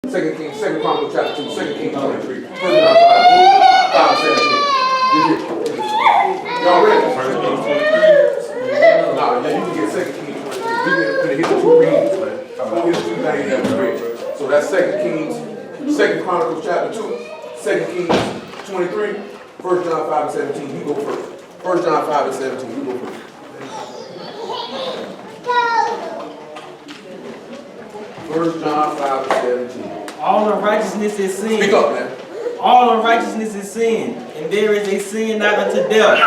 Second Chronicles chapter 2, 2 Kings 23, 1 John 5, 17. Y'all ready? Nah, yeah, you can get 2 Kings 23. We can hit the two readings, man. Go hit the two things that we read. So that's 2 Chronicles chapter 2, 2 Kings 23, 1 John 5 and 17. You go first. 1 John 5 and 17. You go first. 1 John 5 and 17. All unrighteousness is sin. Speak up, man. All unrighteousness is sin, and there is a sin not unto death.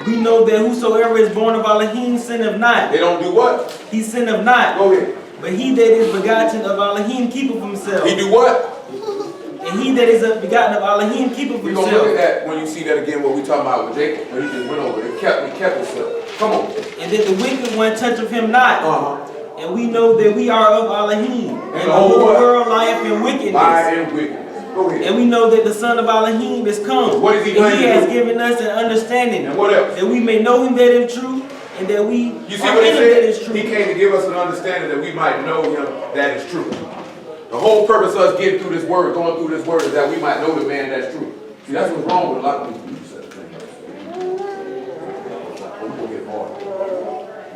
We know that whosoever is born of Elohim sinneth not. They don't do what? He sinneth not. Go ahead. But he that is begotten of Elohim keepeth himself. He do what? And he that is begotten of Elohim keepeth We're himself. going to look at that when you see that again, what we talking about with Jacob. When he just went over it. He kept himself. Come on. And that the wicked one toucheth him not. And we know that we are of Elohim. And the whole world lieth in wickedness. Lie and wickedness. Go ahead. And we know that the Son of Elohim is come. What is he and he has do? given us an understanding. And what else? That we may know him that is true. And that we You see what he that is said? true. He came to give us an understanding that we might know him that is true. The whole purpose of us getting through this word, going through this word, is that we might know the man that's true. See, that's what's wrong with a lot of people. You said the thing. We're going to get hard.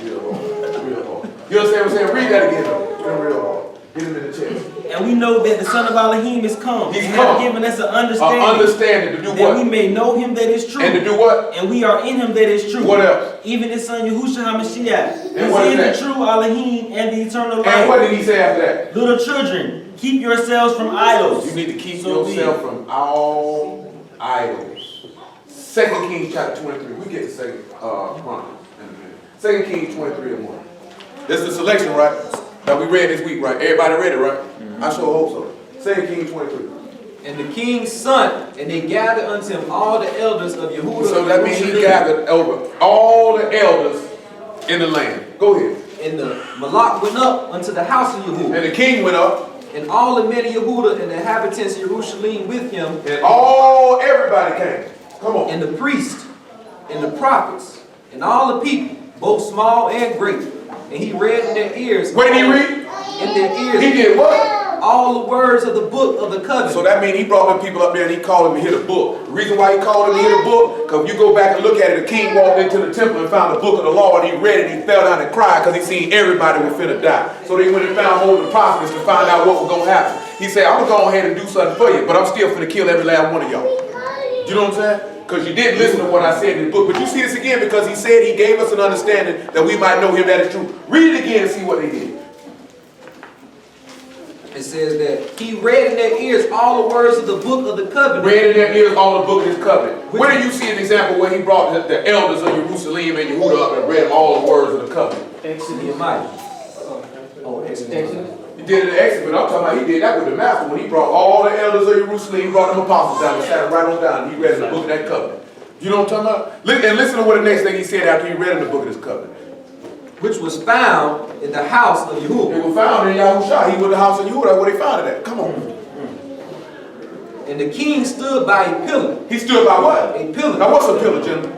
Real hard. Real hard. You understand what I'm saying? Read that again, though. Real hard. Get him in the chest. And we know that the Son of Elohim is come. He's and come. has given us an understanding. Understanding to do that what? we may know him that is true. And to do what? And we are in him that is true. What else? Even his son Yahushua HaMashiach. And what is the that? true Elohim and the eternal life. And what did he say after that? Little children, keep yourselves from idols. You need to keep yourself from all idols. 2 Kings chapter 23. We get to 2 Chronicles in a minute. 2 Kings 23 and 1. This is the selection, right? That we read this week, right? Everybody read it, right? I sure hope so. 2 Kings 23. And the king's son, and they gathered unto him all the elders of Yehuda. So that means he gathered over all the elders in the land. Go ahead. And the Malak went up unto the house of Yehuda. And the king went up. And all the men of Yehuda and the inhabitants of Jerusalem with him. And everybody came. Come on. And the priests, and the prophets, and all the people, both small and great. And he read in their ears. What did he read? In their ears. He did what? All the words of the book of the covenant. So that means he brought them people up there and he called them to hear the book. The reason why he called them to hear the book, because if you go back and look at it, the king walked into the temple and found the book of the law and he read it and he fell down and cried because he seen everybody was finna die. So they went and found all the prophets to find out what was going to happen. He said, I'm going to go ahead and do something for you, but I'm still finna kill every last one of y'all. You know what I'm saying? Because you didn't listen to what I said in the book. But you see this again because he said he gave us an understanding that we might know him that is true. Read it again and see what they did. It says that he read in their ears all the words of the book of the covenant. Read in their ears all the book of his covenant. Where do you see an example where he brought the elders of Jerusalem and Yehuda up and read them all the words of the covenant? Exodus. Nehemiah. Oh, Exodus. He did it in Exodus, but I'm talking about he did that with the master when he brought all the elders of Jerusalem, he brought them apostles down and sat them right on down and he read in the book of that covenant. You know what I'm talking about? And listen to what the next thing he said after he read in the book of this covenant. Which was found in the house of Yehuda. It was found in Yahushua. He was the house of Yehuda. That's where they found it at. Come on. And the king stood by a pillar. He stood by what? A pillar. Now what's a pillar, gentlemen?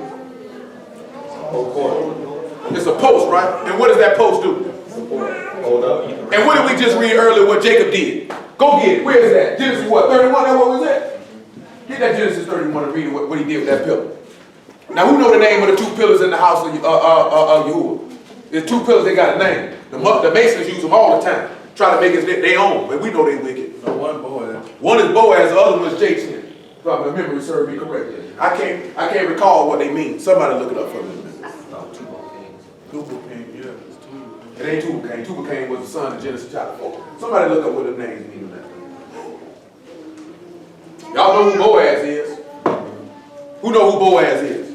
It's a post, right? And what does that post do? Hold up. And what did we just read earlier what Jacob did? Go get it. Where is that? Genesis what? 31? That's what was that? Get that Genesis 31 and read what he did with that pillar. Now who know the name of the two pillars in the house of Yehuda? There's two pillars, they got a name. The Masons use them all the time. Try to make it their own, but we know they wicked. No, one Boaz. One is Boaz, the other one is Jason. If my memory serves me correctly. I can't recall what they mean. Somebody look it up for me. Tubal Cain, yeah, it's two. It ain't Tubal Cain. Tubal Cain was the son of Genesis chapter 4. Somebody look up what the names mean in that. Y'all know who Boaz is? Who know who Boaz is?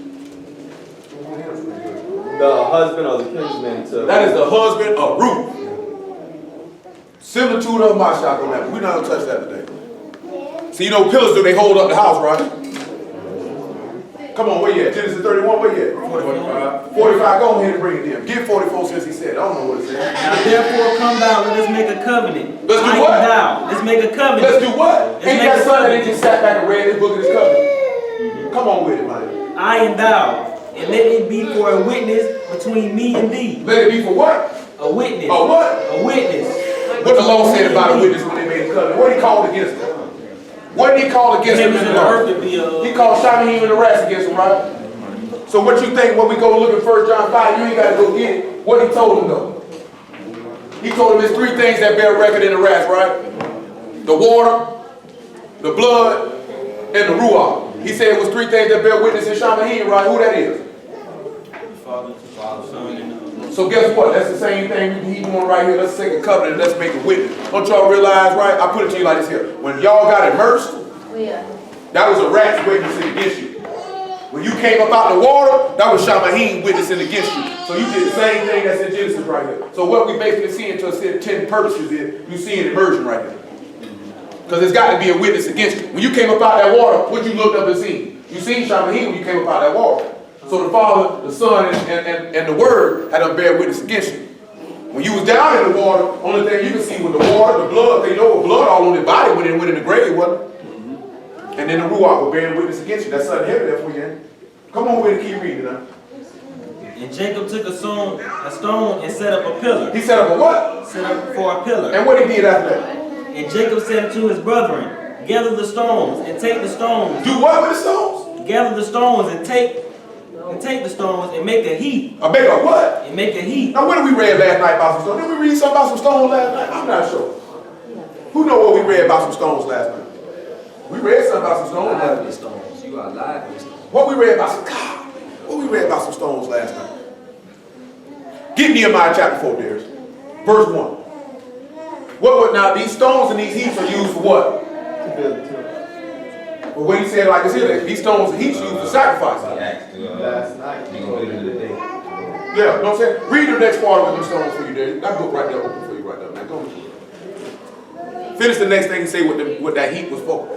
The husband or the kinsman to... That is the husband of Ruth. Similitude of Mashach on that. We're not going to touch that today. See, you know pillars do, they hold up the house, right? Come on, where you at? Genesis 31, where you at? 45. 45, go ahead and bring it in. Give 44 since he said. I don't know what it says. Now therefore come thou, let us make a covenant. Let's do I what? and thou. Let's make a covenant. Let's do what? Let's Ain't make that a son that they covenant. just sat back and read this book of this covenant? Come on with it, man. I and thou. And let it be for a witness between me and thee. Let it be for what? A witness. A what? A witness. What the law said about a witness when they made a covenant. What he called against them? What did he call against them in the earth law? to be a. He called Shimon and the rest against them, right? So what you think when we go look at 1 John 5, you ain't got to go get it. What he told them though? He told them there's three things that bear record in the wrath, right? The water, the blood, and the ruach. He said it was three things that bear witness in Shamahin, right? Who that is? Father, Son, and So guess what? That's the same thing he doing right here. Let's take a covenant and let's make a witness. Don't y'all realize, right? I put it to you like this here. When y'all got immersed, that was a rat's witnessing against you. When you came up out the water, that was Shamahin witnessing against you. So you did the same thing that's in Genesis right here. So what we basically see into 10 purposes is you see an immersion right here. Because there's got to be a witness against you. When you came up out that water, what you looked up and seen? You seen Shamahin when you came up out that water. So the Father, the Son, and the Word had to bear witness against you. When you was down in the water, only thing you can see was the water, the blood. They know blood all on their body when it went in the grave, wasn't it? And then the Ruach was bearing witness against you. That's something heavy there for you, ain't it? Come on with it, keep reading now. And Jacob took a stone and set up a pillar. He set up a what? Set up for a pillar. And what he did after that? And Jacob said to his brethren, gather the stones and take the stones. Do what with the stones? Gather the stones and take the stones and make a heap. I make a what? And make a heap. Now, what did we read last night about some stones? Did we read something about some stones last night? I'm not sure. Who know what we read about some stones last night? We read something about some stones last Lively night. stones. You are lively stones. What we read about some God? What we read about some stones last night? Get Nehemiah chapter 4, Darius. Verse 1. What would now these stones and these heaps are used for what? To build the temple. Well, when he said like this here, these stones and heaps are used for sacrifice. Last night. You gonna do it today? Yeah, you know what I'm saying? Read the next part of them stones for you, Darius. That book right there open for you right there. Now go on. Finish the next thing and say what that heap was for.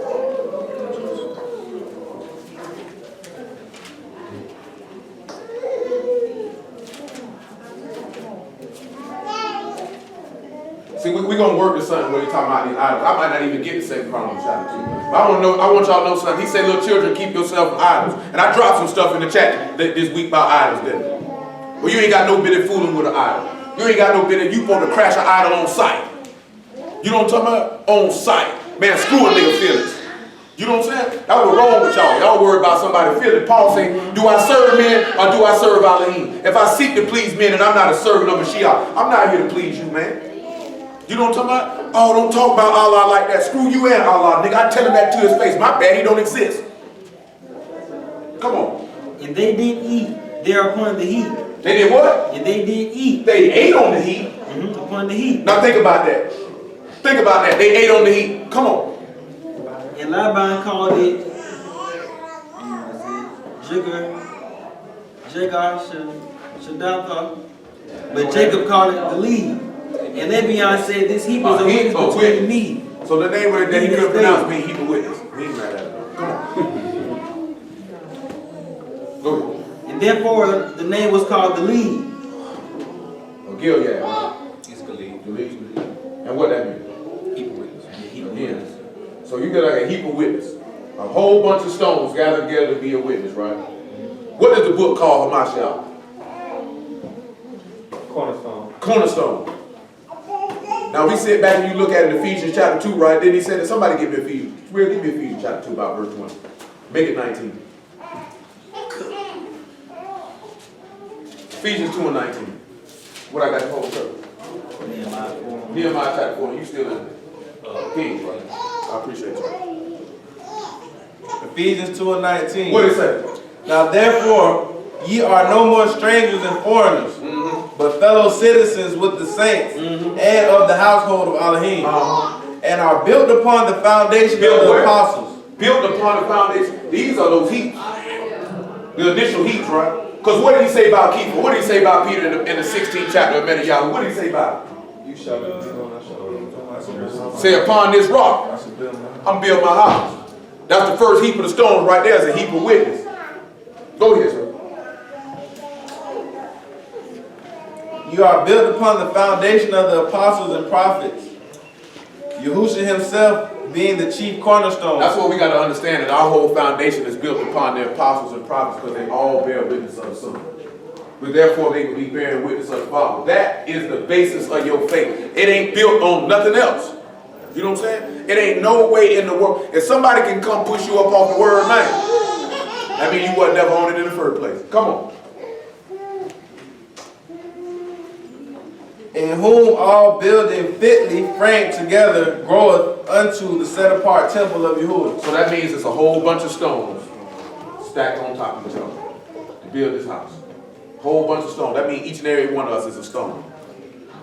See, we're going to work this something when you're talking about these idols. I might not even get to 2 Chronicles chapter 2. But I want y'all to know something. He said, little children, keep yourself from idols. And I dropped some stuff in the chat this week about idols, didn't I? Well, you ain't got no bit of fooling with an idol. You ain't got no bit of, you supposed to crash an idol on sight. You know what I'm talking about? On sight. Man, screw a nigga feelings. You know what I'm saying? That's what's wrong with y'all. Y'all worried about somebody feeling. Paul saying, do I serve men or do I serve Elohim? If I seek to please men and I'm not a servant of Mashiach, I'm not here to please you, man. You know what I'm talking about? Oh, don't talk about Allah like that. Screw you and Allah, nigga. I tell him that to his face. My bad, he don't exist. Come on. And they did eat thereupon the heap. They did what? And they did eat They ate on the heap. upon the heap. Now think about that. Think about that. They ate on the heap. Come on. And Laban called it Jagar Shadatha, but Jacob called it the lead. And Levion said, this heap is a witness between me. So the name of it that he couldn't pronounce means heap of witness. He ain't mad at it. Come on. Go ahead. And therefore the name was called the lead. Oh, Gilead. It's Gilead. Gilead. And what that means? Heap of witness. Again. So you get like a heap of witness. A whole bunch of stones gathered together to be a witness, right? What does the book call Hamashiach? Cornerstone. Cornerstone. Now we sit back and you look at it in Ephesians chapter 2, right? Then he said that somebody give me Ephesians. Real, give me Ephesians chapter 2 about verse 20. Make it 19. Ephesians 2 and 19. What I got to hold up? Nehemiah chapter 4. You still in Kings, right? I appreciate you. Ephesians 2 and 19. What did it say? Now therefore, ye are no more strangers and foreigners, but fellow citizens with the saints and of the household of Elohim, and are built upon the foundation Built of the where? apostles. Built upon the foundation. These are those heaps. The initial heaps, right? Because what did he say about Kepha? What did he say about Peter in the 16th chapter of Mediah? What did he say about it? You shall be on, I shall be. Say, upon this rock, I should build my I'm building my house. That's the first heap of the stones right there is a heap of witness. Go ahead, sir. You are built upon the foundation of the apostles and prophets, Yahushua himself being the chief cornerstone. That's what we got to understand, that our whole foundation is built upon the apostles and prophets because they all bear witness of the Son. But therefore they will be bearing witness of the Father. That is the basis of your faith. It ain't built on nothing else. You know what I'm saying? It ain't no way in the world. If somebody can come push you up off the word, man, that means you wasn't never on it in the first place. Come on. In whom all building fitly framed together groweth unto the set apart temple of Yahuwah. So that means it's a whole bunch of stones stacked on top of each other to build this house. Whole bunch of stones. That means each and every one of us is a stone.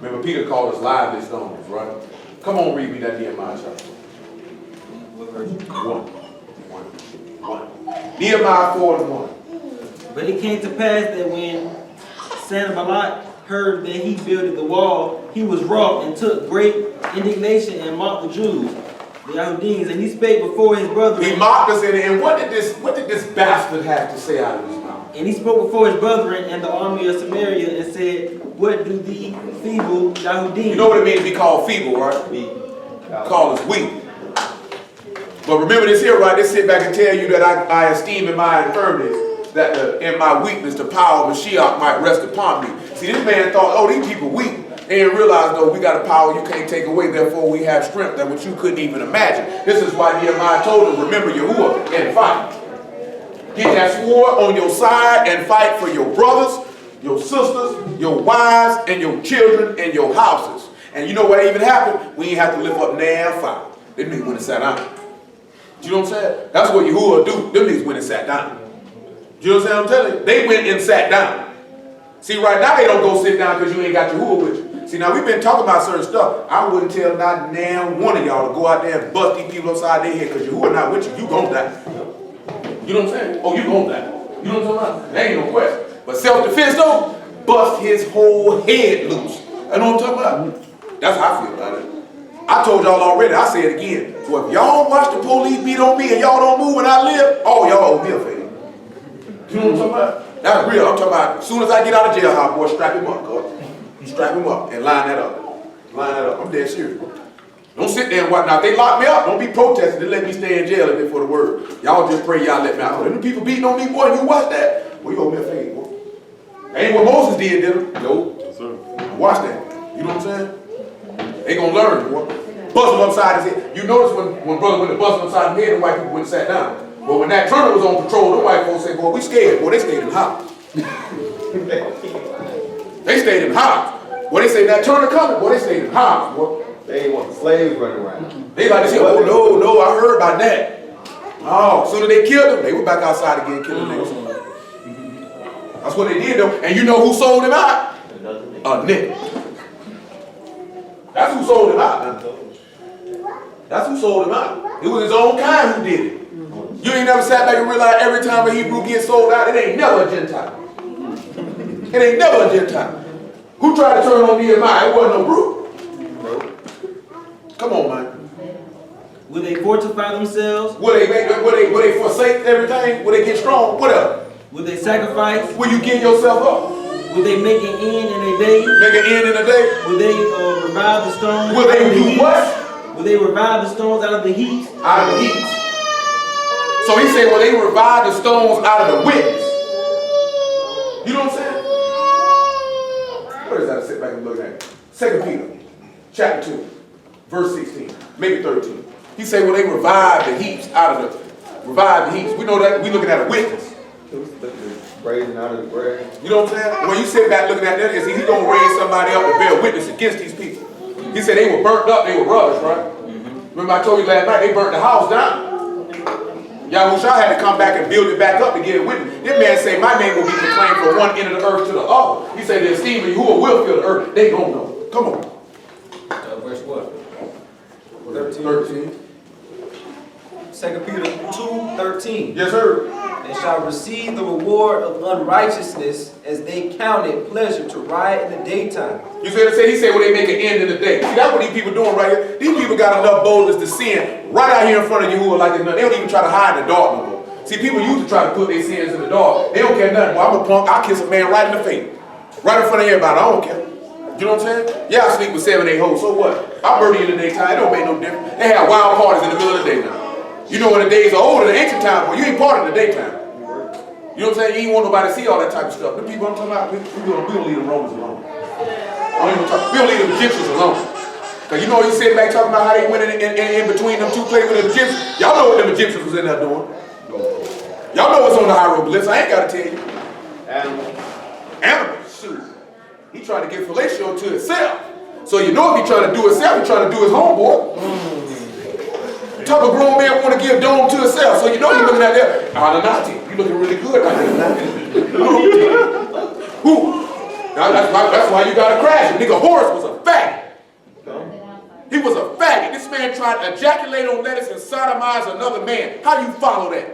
Remember, Peter called us lively stones, right? Come on, read me that Nehemiah chapter. One. Nehemiah 4:1. But it came to pass that when Sanballat heard that he builded the wall, he was wroth and took great indignation and mocked the Jews, the Yahudims, and he spake before his brethren. He mocked us, and what did this bastard have to say out of his mouth? And he spoke before his brethren and the army of Samaria and said, what do the feeble Yahudim? You know what it means to be called feeble, right? Called us weak. But remember this here, right? They sit back and tell you that I esteem in my infirmities, that in my weakness the power of Mashiach might rest upon me. See, this man thought, oh, these people weak. They didn't realize, though, we got a power you can't take away, therefore we have strength that which you couldn't even imagine. This is why Nehemiah told them, remember Yahuwah and fight. Get that sword on your side and fight for your brothers, your sisters, your wives, and your children, and your houses. And you know what even happened? We ain't have to lift up now fight. Them niggas went and sat down. You know what I'm saying? That's what Yahuwah do. Them niggas went and sat down. You know what I'm telling you? They went and sat down. See, right now they don't go sit down because you ain't got Yahuwah with you. See, now we've been talking about certain stuff. I wouldn't tell not damn one of y'all to go out there and bust these people upside their head because Yahuwah not with you. You gonna die. You know what I'm saying? Oh, you gonna die. You know what I'm talking about? There ain't no question. But self-defense though, bust his whole head loose. You know what I'm talking about? That's how I feel about it. I told y'all already, I say it again. So if y'all watch the police beat on me and y'all don't move when I live, oh, y'all owe me a favor. You know what I'm talking about? That's real. I'm talking about as soon as I get out of jail, hot boy, strap him up, cuz. Strap him up and line that up. Line that up. I'm dead serious. Don't sit there and watch. Now, if they lock me up, don't be protesting. They let me stay in jail if it's for the word. Y'all just pray y'all let me out. Them people beating on me, boy, you watch that? Well, you owe me a favor, boy. Ain't what Moses did, did it? No. Yes, sir. Watch that. You know what I'm saying? They gonna learn, boy. Bust them upside his head. You notice when brother went to bust him upside his head, the white people went and sat down. But when that Turner was on patrol, the white folks said, boy, we scared. Boy, they stayed in the house. They stayed in the house. Boy, they say that Turner coming. Boy, they stayed in the house, boy. They ain't want the slaves running around. They like to say, oh, no, I heard about that. Oh, as soon as they killed them, they were back outside again killing niggas. That's what they did, though. And you know who sold him out? A nigga. That's who sold him out. That's who sold him out. It was his own kind who did it. You ain't never sat back and realized every time a Hebrew gets sold out, it ain't never a Gentile. It ain't never a Gentile. Who tried to turn on Nehemiah? It wasn't no brute. Come on, man. Will they fortify themselves? Will they forsake everything? Will they get strong? Whatever. Will they sacrifice? Will you give yourself up? Will they make an end in a day? Make an end in a day? Will they revive the stones? Will they do what? Will they revive the stones out of the heaps? Out of the heaps. So he said, well, they revive the stones out of the witness. You know what I'm saying? What is that? Sit back and look at it. 2 Peter, chapter 2, verse 16, maybe 13. He said, well, they revive the heaps out of the, revive the heaps. We know that, we looking at a witness. Raising out of the grave. You know what I'm saying? When you sit back looking at that, he's going to raise somebody up to bear witness against these people. He said they were burnt up, they were rubbish, right? Remember I told you last night, they burnt the house down. Yahushua had to come back and build it back up to get it with him. This man say, my name will be proclaimed from one end of the earth to the other. He said, the esteem of Yahuwah will fill the earth. They gonna know. Come on. Verse what? 13. 2 Peter 2:13. Yes, sir. They shall receive the reward of unrighteousness as they count it pleasure to riot in the daytime. You see what I said? He said, well, they make an end in the day. See, that's what these people doing right here. These people got enough boldness to sin right out here in front of Yahuwah like it's nothing. They don't even try to hide in the dark no more. See, people used to try to put their sins in the dark. They don't care nothing. Well, I'm a punk. I'll kiss a man right in the face. Right in front of everybody. I don't care. You know what I'm saying? Yeah, I sleep with 7, 8 hoes. So what? I murder you in the daytime. It don't make no difference. They have wild parties in the middle of the day now. You know when the days are older than ancient time, but you ain't part of the daytime. You know what I'm saying? You ain't want nobody to see all that type of stuff. The people I'm talking about, we don't leave the Romans alone. We don't leave the Egyptians alone. Because Cause you know you sitting back talking about how they went in between them two playing with the Egyptians. Y'all know what them Egyptians was in there doing. Y'all know what's on the hieroglyphs. I ain't gotta tell you. Animals, shoot. He trying to get fellatio to himself. So you know if he trying to do himself, he trying to do his homeboy. Talk a grown man want to give dome to himself. So you know you looking at that. Anunnaki, you looking really good right there. Who? Now that's why you gotta crash it. Nigga Horus was a faggot. He was a faggot. This man tried to ejaculate on lettuce and sodomize another man. How you follow that?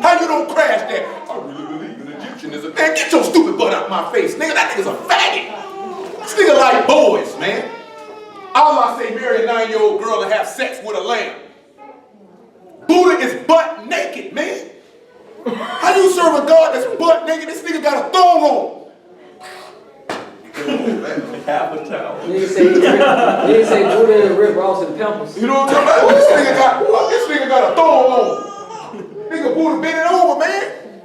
How you don't crash that? I really believe in Egyptianism. Man, get your stupid butt out of my face. Nigga, that nigga's a faggot. This nigga like boys, man. Allah say marry a 9-year-old girl and have sex with a lamb. Buddha is butt naked, man. How you serve a God that's butt naked? This nigga got a thong on. Half a towel. Nigga say Buddha and Rick Ross and Pimples. You know what I'm talking about? This nigga got a thong on. Nigga Buddha bending over, man.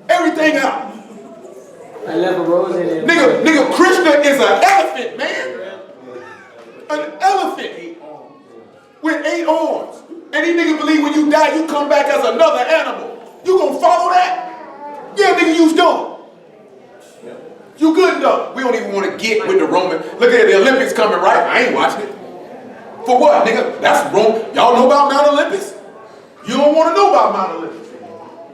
Everything out. I left a rose in there. Nigga Krishna is an elephant, man. An elephant with 8 arms. And these niggas believe when you die, you come back as another animal. You gonna follow that? Yeah, nigga, you's dumb. You good enough. We don't even want to get with the Roman. Look at the Olympics coming, right? I ain't watching it. For what, nigga? That's Rome. Y'all know about Mount Olympus? You don't want to know about Mount Olympus.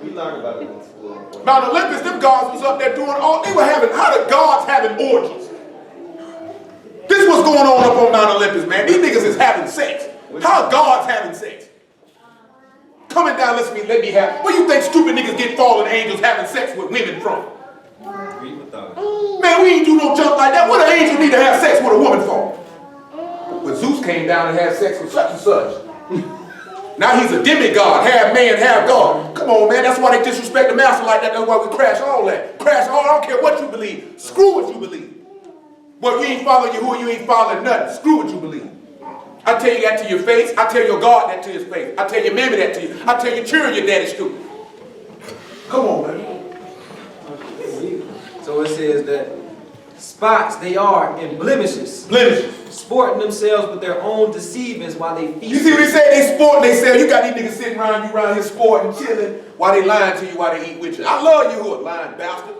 We learned about it in school. Mount Olympus, them gods was up there doing all, they were having, how the gods having orgies? This was going on up on Mount Olympus, man. These niggas is having sex. How gods having sex? Coming down, let me have, where you think stupid niggas get fallen angels having sex with women from? Man, we ain't do no junk like that. What an angel need to have sex with a woman for? But Zeus came down and had sex with such and such. Now he's a demigod, half man, half God. Come on, man, that's why they disrespect the master like that. That's why we crash all that. Crash all, I don't care what you believe. Screw what you believe. Well, you ain't following Yahuwah, you ain't following nothing. Screw what you believe. I tell you that to your face. I tell your God that to his face. I tell your mammy that to you. I tell your children your daddy's stupid. Come on, man. So it says that spots they are in blemishes. Blemishes. Sporting themselves with their own deceivings while they feast. You see what they say? They sport, they say, you got these niggas sitting around you around here sporting, chilling, while they lying to you, while they eat with you. I love you, who a lying bastard.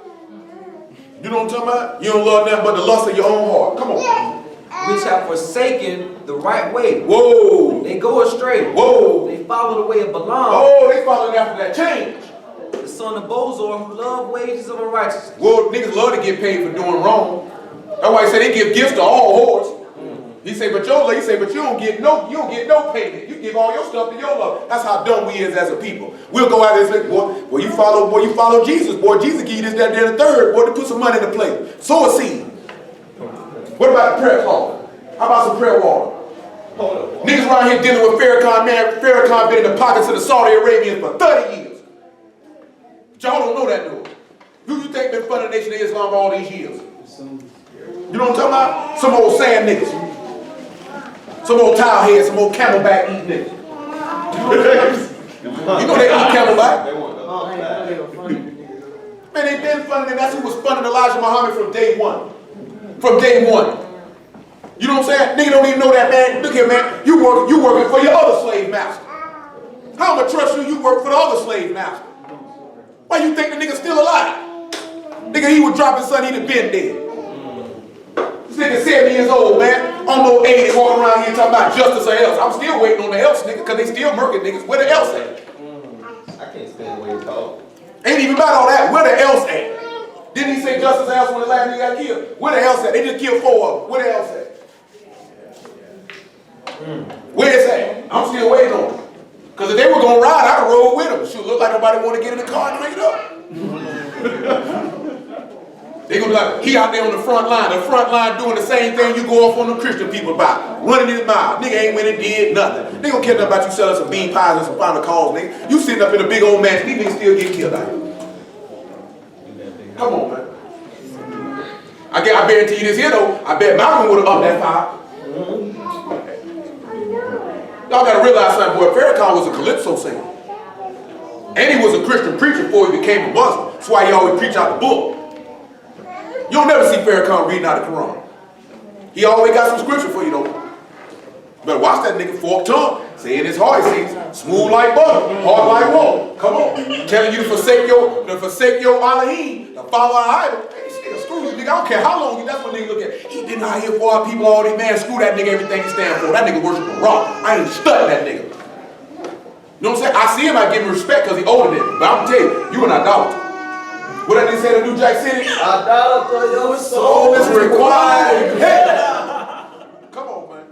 You know what I'm talking about? You don't love nothing but the lust of your own heart. Come on. Which have forsaken the right way. Whoa. They go astray. Whoa. They follow the way of Balaam, Oh, they following after that change. the son of Bozor, who love wages of unrighteousness. Well, niggas love to get paid for doing wrong. That's why he said they give gifts to all whores. He say, but you don't get no payment. You give all your stuff to your love. That's how dumb we is as a people. We'll go out there and say, boy, you follow Jesus. Boy, Jesus give you this, that, and the third. Boy, to put some money in the plate. Sow a seed. What about the prayer cloth? How about some prayer water? Niggas around here dealing with Farrakhan, man. Farrakhan been in the pockets of the Saudi Arabians for 30 years. But y'all don't know that, though. Who you think been funding the Nation of Islam all these years? You know what I'm talking about? Some old sand niggas. Some old towel heads, some old camelback eating niggas. You know they eat camelback. Man, they been funding them. That's who was funding Elijah Muhammad from day one. From day one. You know what I'm saying? Nigga don't even know that, man. Look here, man. You working for your other slave master. How am I trust you work for the other slave master? Why you think the nigga still alive? Nigga, he was dropping son, he'd have been dead. This nigga 70 years old, man. Almost 80, walking around here talking about justice or else. I'm still waiting on the else, nigga, because they still murking niggas. Where the else at? I can't stand the way you talk. Ain't even about all that. Where the else at? Didn't he say justice or else when the last nigga got killed? Where the else at? They just killed 4 of them. Where the else at? Where is that? I'm still waiting on them. Because if they were going to ride, I'd have rode with them. Shoot, look like nobody want to get in the car and bring it up. They gonna be like, he out there on the front line doing the same thing you go off on the Christian people about. Running his mouth. Nigga ain't went and did nothing. They gonna care nothing about you selling some bean pies and some final calls, nigga. You sitting up in a big old mansion, these niggas still get killed out here. Come on, man. I guarantee you this here though, I bet Malcolm would have upped that fire. Y'all gotta realize something, boy. Farrakhan was a calypso singer. And he was a Christian preacher before he became a Muslim. That's why he always preach out the book. You'll never see Farrakhan reading out the Quran. He always got some scripture for you though. Better watch that nigga forked tongue. Say in his heart, he says, smooth like butter, hard like water. Come on. Telling you to forsake your Elohim, to follow our idol. Hey, nigga, screw you, nigga. I don't care how long you, that's what nigga look at. He been out here for our people all day, man. Screw that nigga, everything he stand for. That nigga worship a rock. I ain't studying that nigga. You know what I'm saying? I see him, I give him respect because he older than me. But I'm gonna tell you, you an idolater. What that nigga say to New Jack City? Idolater, your Soul is required. Hey. Come on, man.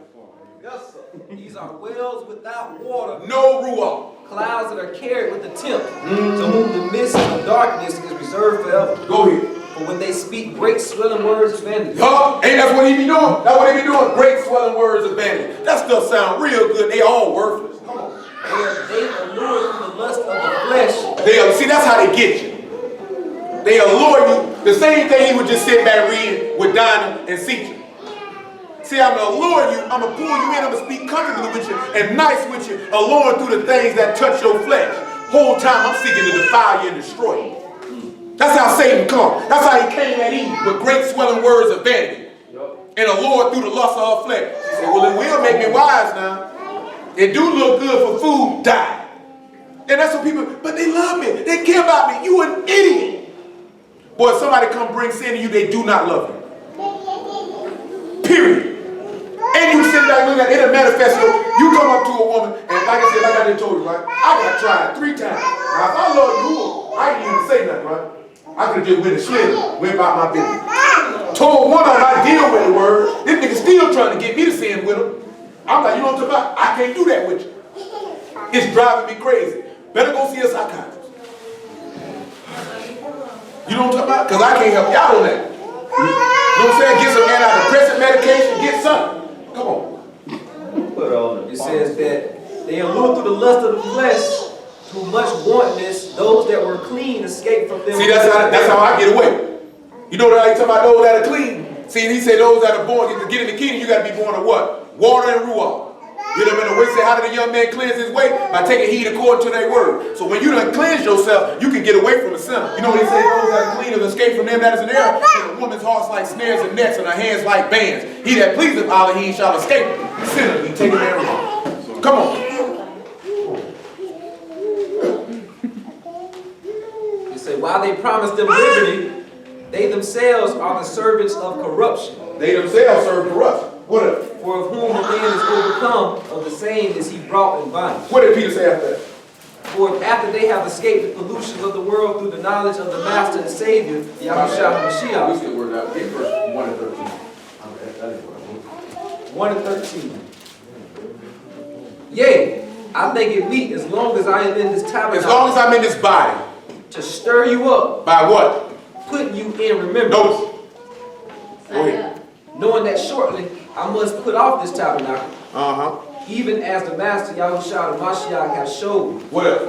Yes, sir. These are wells without water. No ruach. Clouds that are carried with the temp, to whom the mist of darkness is reserved forever. Go ahead. For when they speak great swelling words of vanity. Huh? Ain't that what he be doing? That's what he be doing? Great swelling words of vanity. That stuff sound real good. They all worthless. Come on. They allure through the lust of the flesh. See, that's how they get you. They allure you. The same thing he would just sit back reading with Dinah and Seeker. See, I'm going to allure you. I'm going to pull you in. I'm going to speak comfortably with you and nice with you, alluring through the things that touch your flesh. Whole time I'm seeking to defile you and destroy you. That's how Satan comes. That's how he came at Eve with great swelling words of vanity. And allured through the lust of her flesh. She said, well, it will make me wise now. It do look good for food, die. And that's what people, but they love me. They care about me. You an idiot. Boy, if somebody come bring sin to you, they do not love you. Period. And you sit back looking at it, it'll manifest you come up to a woman, and like I said, like I just told you, right? I got tried 3 times. Now, if I love you, I didn't even say nothing, right? I could have just went and slid, went about my business. Told one of them I deal with the word. This nigga still trying to get me to sin with him. I'm like, you know what I'm talking about? I can't do that with you. It's driving me crazy. Better go see a psychiatrist. You know what I'm talking about? Because I can't help y'all on that. You know what I'm saying? Get some antidepressant medication, get something. Come on. It says that they allure through the lust of the flesh, through much wantonness, those that were clean escape from them. See, that's how I get away. You know what I talking about those that are clean? See, he said those that are born, to get in the kingdom, you got to be born of what? Water and ruach. You know what I mean? The way say, how did the young man cleanse his way? By taking heed according to their word. So when you done cleanse yourself, you can get away from the sinner. You know what he say? Those that are clean have escaped from them that is in error. A woman's heart's like snares and nets, and her hands like bands. He that pleaseth Elohim shall escape. The sinner be taken therein. Come on. He said, while they promise them liberty, they themselves are the servants of corruption. They themselves serve corruption. What else? For of whom the man is overcome, of the same is he brought in bondage. What did Peter say after that? For after they have escaped the pollutions of the world through the knowledge of the Master and Savior, Yahushua HaMashiach. We still work out. Get verse 1 and 13. 1 and 13. Yea, I think it meet as long as I am in this tabernacle. As long as I'm in this body. To stir you up. By what? Putting you in remembrance. Notice. Go ahead. Knowing that shortly I must put off this tabernacle. Even as the Master Yahushua HaMashiach has showed me. What else?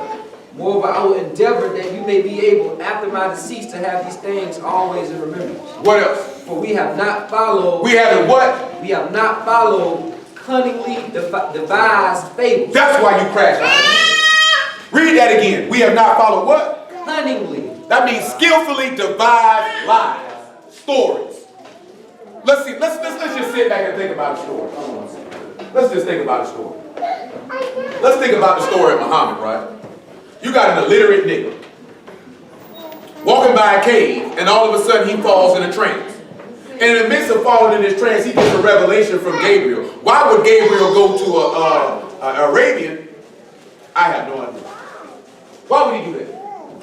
Moreover, I will endeavor that you may be able, after my decease, to have these things always in remembrance. What else? For we have not followed. We haven't what? We have not followed cunningly devised fables. That's why you crashed. Read that again. We have not followed what? Cunningly. That means skillfully devised lies, stories. Let's see. Let's just sit back and think about a story. Let's just think about a story. Let's think about the story of Muhammad, right? You got an illiterate nigga walking by a cave, and all of a sudden he falls in a trance. And in the midst of falling in this trance, he gets a revelation from Gabriel. Why would Gabriel go to an Arabian? I have no idea. Why would he do that?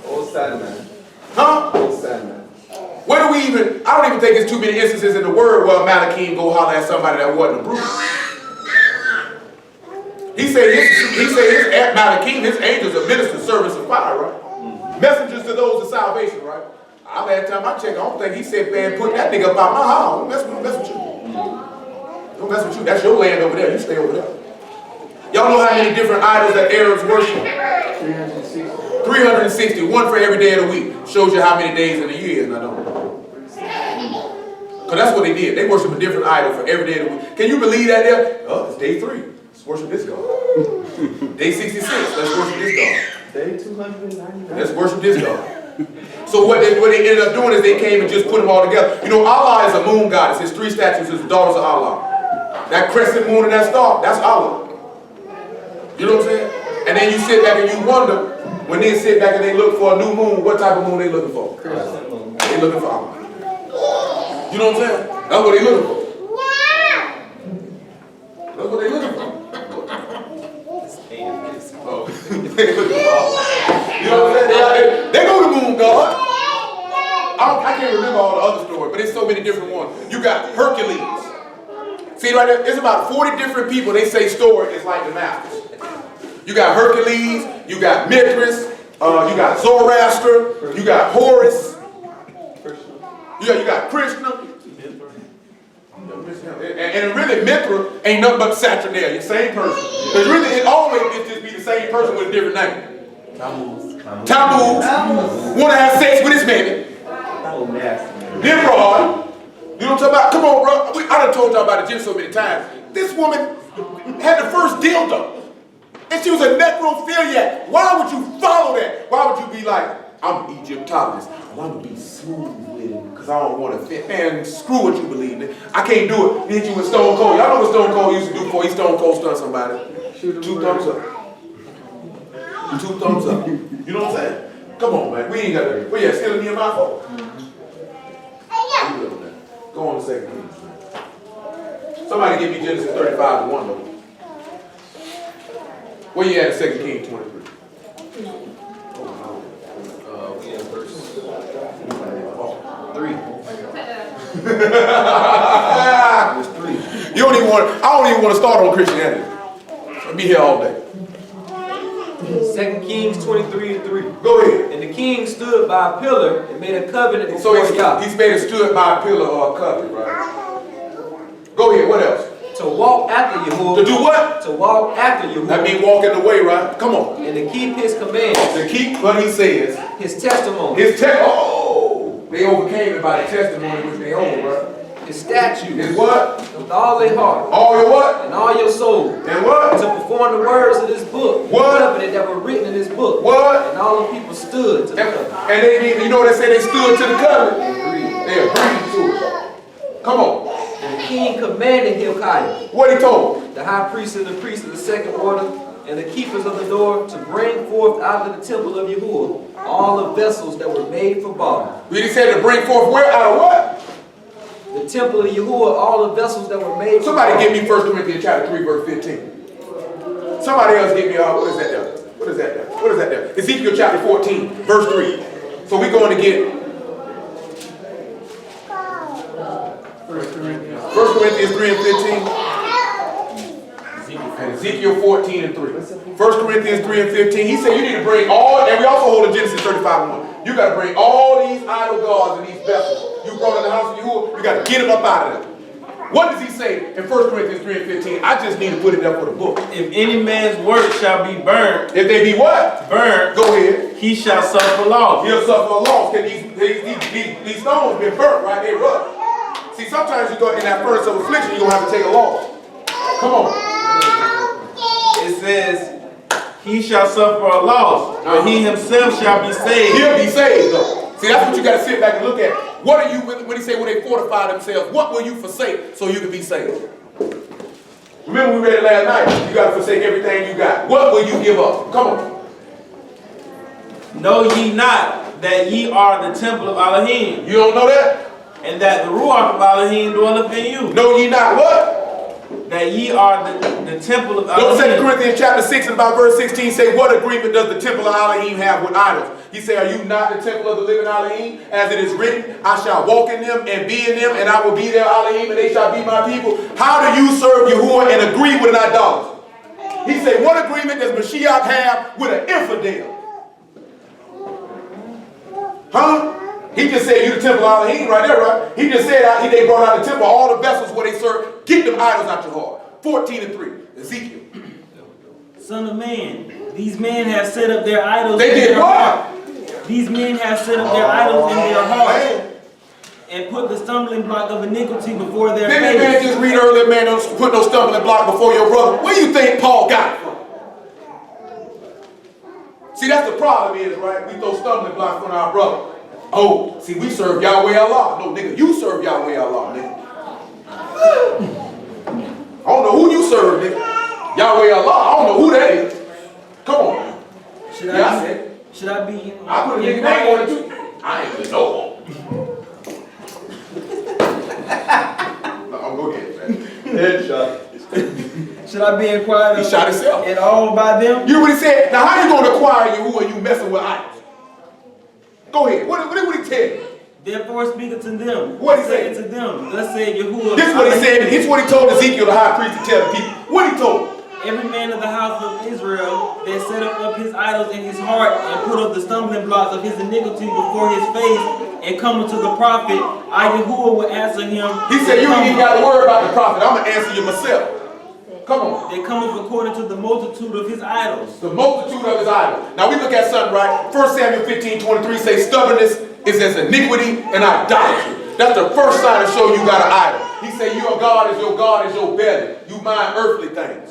Old Sandman. Huh? Old Sandman. Where do we even, I don't even think there's too many instances in the word where Malachi go holler at somebody that wasn't a brute. He said his Malachi, his angels are ministers, servants of fire, right? Messengers to those of salvation, right? Last time I checked, I don't think he said, man, put that nigga up out my house. Don't mess with you. Don't mess with you. That's your land over there. You stay over there. Y'all know how many different idols that Arabs worship? 360. One for every day of the week. Shows you how many days in the year is not on. Because that's what they did. They worship a different idol for every day of the week. Can you believe that there? Oh, it's day 3. Let's worship this God. Day 66. Let's worship this God. Day 299. Let's worship this God. So what they ended up doing is they came and just put them all together. You know, Allah is a moon goddess. His 3 statues is the daughters of Allah. That crescent moon and that star, that's Allah. You know what I'm saying? And then you sit back and you wonder, when they sit back and they look for a new moon, what type of moon they looking for? They looking for Allah. You know what I'm saying? That's what they looking for. That's what they looking for. Oh. They looking for Allah. You know what I'm saying? They go to moon God. I can't remember all the other stories, but there's so many different ones. You got Hercules. See right there, it's about 40 different people. They say story is like the masters. You got Hercules, you got Mithras, you got Zoroaster, you got Horus, you got Krishna. And really Mithra ain't nothing but Saturnalia, same person. Because really it always just be the same person with a different name. Tammuz wanna have sex with his baby. Nimrod. You know what I'm talking about? Come on, bro. I done told y'all about it just so many times. This woman had the first dildo. And she was a necrophiliac. Why would you follow that? Why would you be like, I'm an Egyptologist. I want to be smooth with him because I don't want to fit. Man, screw what you believe in. I can't do it. Hit you with Stone Cold. Y'all know what Stone Cold used to do before he Stone Cold stunned somebody? 2 thumbs up. 2 thumbs up. You know what I'm saying? Come on, man. We ain't got to. Well, yeah, still in my fault. Go on to 2 Kings. Somebody give me Genesis 35 to 1 though. Where you at in 2 Kings 23? We in verse 3. Verse 3. You don't even want. I don't even want to start on Christianity. I'll be here all day. 2 Kings 23:3. Go ahead. And the king stood by a pillar and made a covenant So before Yah. he's made a stood by a pillar or a covenant, right? Go ahead. What else? To walk after Yahuwah. To do what? To walk after Yahuwah. That means walking the way, right? Come on. And to keep his commands. To keep what he says. His testimony. They overcame it by the testimony which they hold, right? His statutes. Is what? With all their heart. All your what? And all your soul. And what? To perform the words of this book. What? The covenant that were written in this book. What? And all the people stood to the covenant. And they didn't, you know what they say? They stood to the covenant. They agreed to it. Come on. And the king commanded Hilkiah, What he told? the high priest and the priest of the second order, and the keepers of the door, to bring forth out of the temple of Yahuwah all the vessels that were made for Baal. He said to bring forth where? Out of what? The temple of Yahuwah, all the vessels that were made for Somebody Baal. give me 1 Corinthians chapter 3, verse 15. Somebody else give me, what is that there? What is that there? What is that there? Ezekiel chapter 14, verse 3. So we're going to get 1 Corinthians 3 and 15. And Ezekiel 14 and 3. 1 Corinthians 3 and 15. He said you need to bring all, and we also hold a Genesis 35 and 1. You got to bring all these idol gods and these vessels you brought in the house of Yahuwah, you got to get them up out of them. What does he say in 1 Corinthians 3 and 15? I just need to put it up for the book. If any man's work shall be burnt, If they be what? burnt, Go ahead. he shall suffer loss. He'll suffer a loss because these stones been burnt, right? They rough. See, sometimes you go in that furnace of affliction, you're going to have to take a loss. Come on. It says, he shall suffer a loss, but he himself shall be saved. He'll be saved, though. See, that's what you got to sit back and look at. What are you, when he say when they fortify themselves, what will you forsake so you can be saved? Remember we read it last night. You got to forsake everything you got. What will you give up? Come on. Know ye not that ye are the temple of Elohim, You don't know that? and that the Ruach of Elohim dwelleth in you? Know ye not what? That ye are the temple of Don't 2 Elohim. Corinthians chapter 6 and about verse 16 say, what agreement does the temple of Elohim have with idols? He said, are you not the temple of the living Elohim? As it is written, I shall walk in them and be in them, and I will be their Elohim, and they shall be my people. How do you serve Yahuwah and agree with an idolater? He said, what agreement does Mashiach have with an infidel? Huh? He just said, you the temple of Elohim right there, right? He just said, they brought out the temple, all the vessels where they serve. Get them idols out your heart. 14 and 3. Ezekiel. Son of man, these men have set up their idols They in did their what? heart. These men have set up their idols in their heart Man. and put the stumbling block of iniquity before their Didn't that man face. just read earlier, man, don't put no stumbling block before your brother? Where you think Paul got it from? See, that's the problem is, right? We throw stumbling blocks on our brother. Oh, see, we serve Yahweh Allah. No, nigga, you serve Yahweh Allah, nigga. I serve, nigga. Yahweh Allah. I don't know who that is. Come on. Should Yeah, I I said. be? Should I be? I put a nigga name on it too. I ain't even know. No, I'm go ahead, man. Headshot. Should I be inquired He of shot himself. at all by them? You know what he said? Now how you gonna acquire Yahuwah and you messing with idols? Go ahead. What he tell you? Therefore speaketh to them. What he Say say? to them, thus said Yahuwah. This is what he said. This is what he told Ezekiel, the high priest, to tell the people. What he told him? Every man of the house of Israel that set up his idols in his heart and put up the stumbling blocks of his iniquity before his face and come unto the prophet, I Yahuwah will answer him. He said, you ain't even got to worry about the prophet. I'm going to answer you myself. Come on. That cometh according to the multitude of his idols. The multitude of his idols. Now we look at something, right? 1 Samuel 15:23 says stubbornness is as iniquity and idolatry. That's the first sign to show you got an idol. He said your God is your belly. You mind earthly things.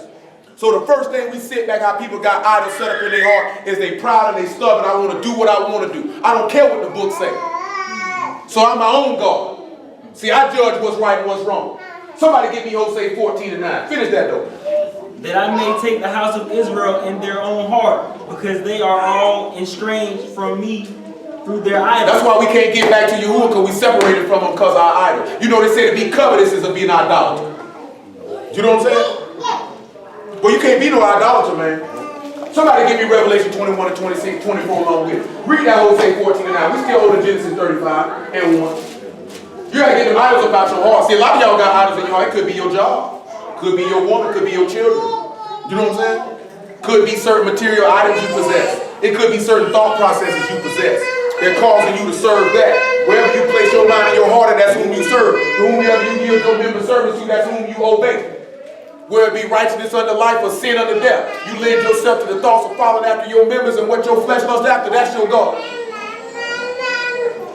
So the first thing we sit back, how people got idols set up in their heart, is they proud and they stubborn. I want to do what I want to do. I don't care what the book says. So I'm my own God. See, I judge what's right and what's wrong. Somebody give me Hosea 14:9. Finish that though. That I may take the house of Israel in their own heart, because they are all estranged from me through their idols. That's why we can't get back to Yahuwah, because we separated from him because of our idol. You know they say to be covetous is to be an idolater. You know what I'm saying? Well, you can't be no idolater, man. Somebody give me Revelation 21 and 26, 24 along with it. Read that Hosea 14:9. We still holding Genesis 35 and 1. You gotta get them idols about your heart. See, a lot of y'all got idols in your heart. It could be your job. Could be your woman. Could be your children. You know what I'm saying? Could be certain material items you possess. It could be certain thought processes you possess. They're causing you to serve that. Wherever you place your mind and your heart, and that's whom you serve. Whomever you yield your member service to, that's whom you obey. Whether it be righteousness unto life or sin unto death. You lend yourself to the thoughts of following after your members, and what your flesh lusts after, that's your God.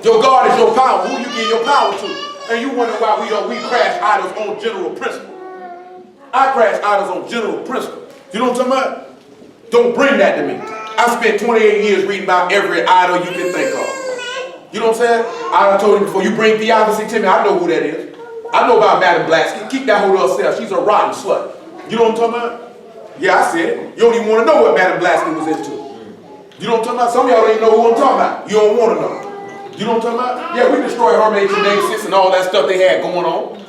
Your God is your power. Who you give your power to? And you wonder why we crash idols on general principle. I crash idols on general principle. You know what I'm talking about? Don't bring that to me. I spent 28 years reading about every idol you can think of. You know what I'm saying? I told you before, you bring theodicy to me, I know who that is. I know about Madam Blacksky. Keep that hold herself. She's a rotten slut. You know what I'm talking about? Yeah, I said it. You don't even want to know what Madam Blacksky was into. You know what I'm talking about? Some of y'all don't even know who I'm talking about. You don't want to know. You know what I'm talking about? Yeah, we destroyed Hermaid Genesis and all that stuff they had going on.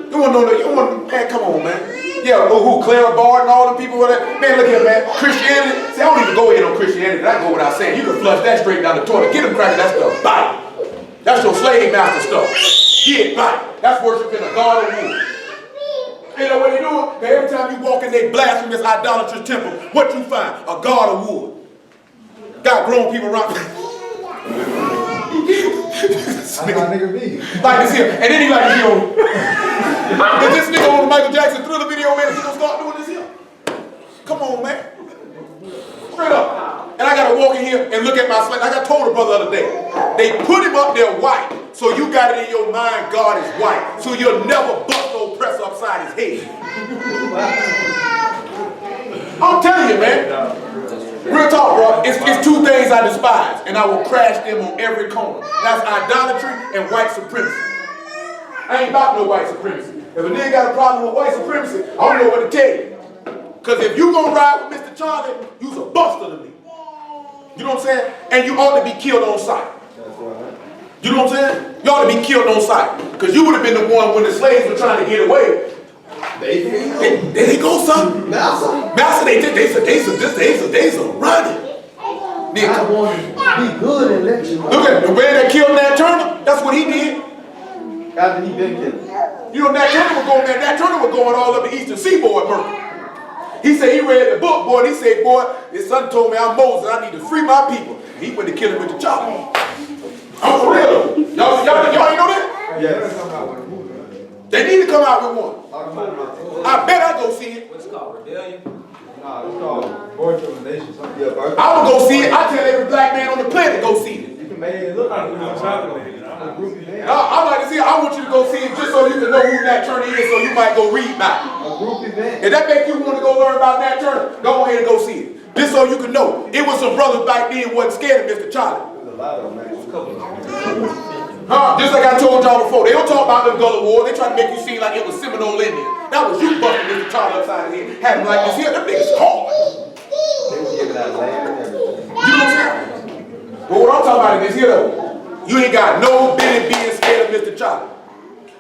You want to know that? You want to, man, come on, man. Yeah, who, Clara Bard and all the people with that? Man, look here, man. Christianity. See, I don't even go in on Christianity. I go without saying. You can flush that straight down the toilet. Get them cracking that stuff. Bye. That's your slave master stuff. Get bye. That's worshiping a god of wood. You know what they doing? Every time you walk in their blasphemous idolatrous temple, what you find? A god of wood. Got grown people around. That's how nigga be. Like this here. And then he like this here. If this nigga on the Michael Jackson Thriller video, man, he gonna start doing this here. Come on, man. Straight up. And I gotta walk in here and look at my slave. Like I told a brother the other day. They put him up there white. So you got it in your mind, God is white. So you'll never bust no press upside his head. I'm telling you, man. Real talk, bro. It's two things I despise, and I will crash them on every corner. That's idolatry and white supremacy. I ain't about no white supremacy. If a nigga got a problem with white supremacy, I don't know what to tell you. Because if you gonna ride with Mr. Charlie, you's a buster to me. You know what I'm saying? And you ought to be killed on sight. You know what I'm saying? You ought to be killed on sight. Because you would have been the one when the slaves were trying to get away. There they go, son. Master, they a running. I want to be good and let you know. Look at the way they killed Nat Turner. That's what he did. After he been killed. You know, Nat Turner was going there. Nat Turner was going all up the Eastern Seaboard murder. He said he read the book, boy, and he said, boy, his son told me I'm Moses, I need to free my people. He went to kill him with the chopper. I'm for real. Y'all ain't know that? Yes. They need to come out with one. I bet I go see it. What's it called? Rebellion? Nah, it's called Birth of a Nation. Yeah, Birth. I would go see it. I tell every black man on the planet to go see it. You can make it look like I'm a groupie man. I like to see it. I want you to go see it just so you can know who Nat Turner is, so you might go read about it. A groupie man. If that make you want to go learn about Nat Turner, go ahead and go see it. Just so you can know. It was some brothers back then wasn't scared of Mr. Charlie. There's a lot of them, man. Just like I told y'all before, they don't talk about them Gullah War. They try to make you seem like it was Seminole Indian. That was you busting Mr. Charlie upside the head. Had him like this here. Them niggas hard. They was giving out land and everything. You know what I'm saying? But what I'm talking about is this here though. You ain't got no business being scared of Mr. Charlie.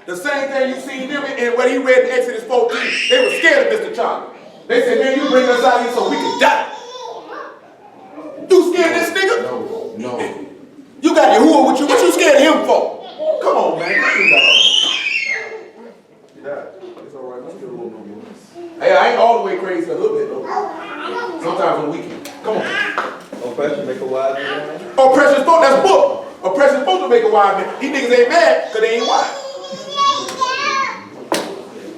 The same thing you seen them in when he read in Exodus 14. They were scared of Mr. Charlie. They said, man, you bring us out here so we can die. You scared of this nigga? No. You got your who with you. What you scared of him for? Come on, man. It's all right. I'm still a little more. Hey, I ain't all the way crazy. A little bit though. Sometimes on the weekend. Come on. Oppression make a wise man. Oppression's supposed, that's book. Oppression's supposed to make a wise man. These niggas ain't mad because they ain't wise.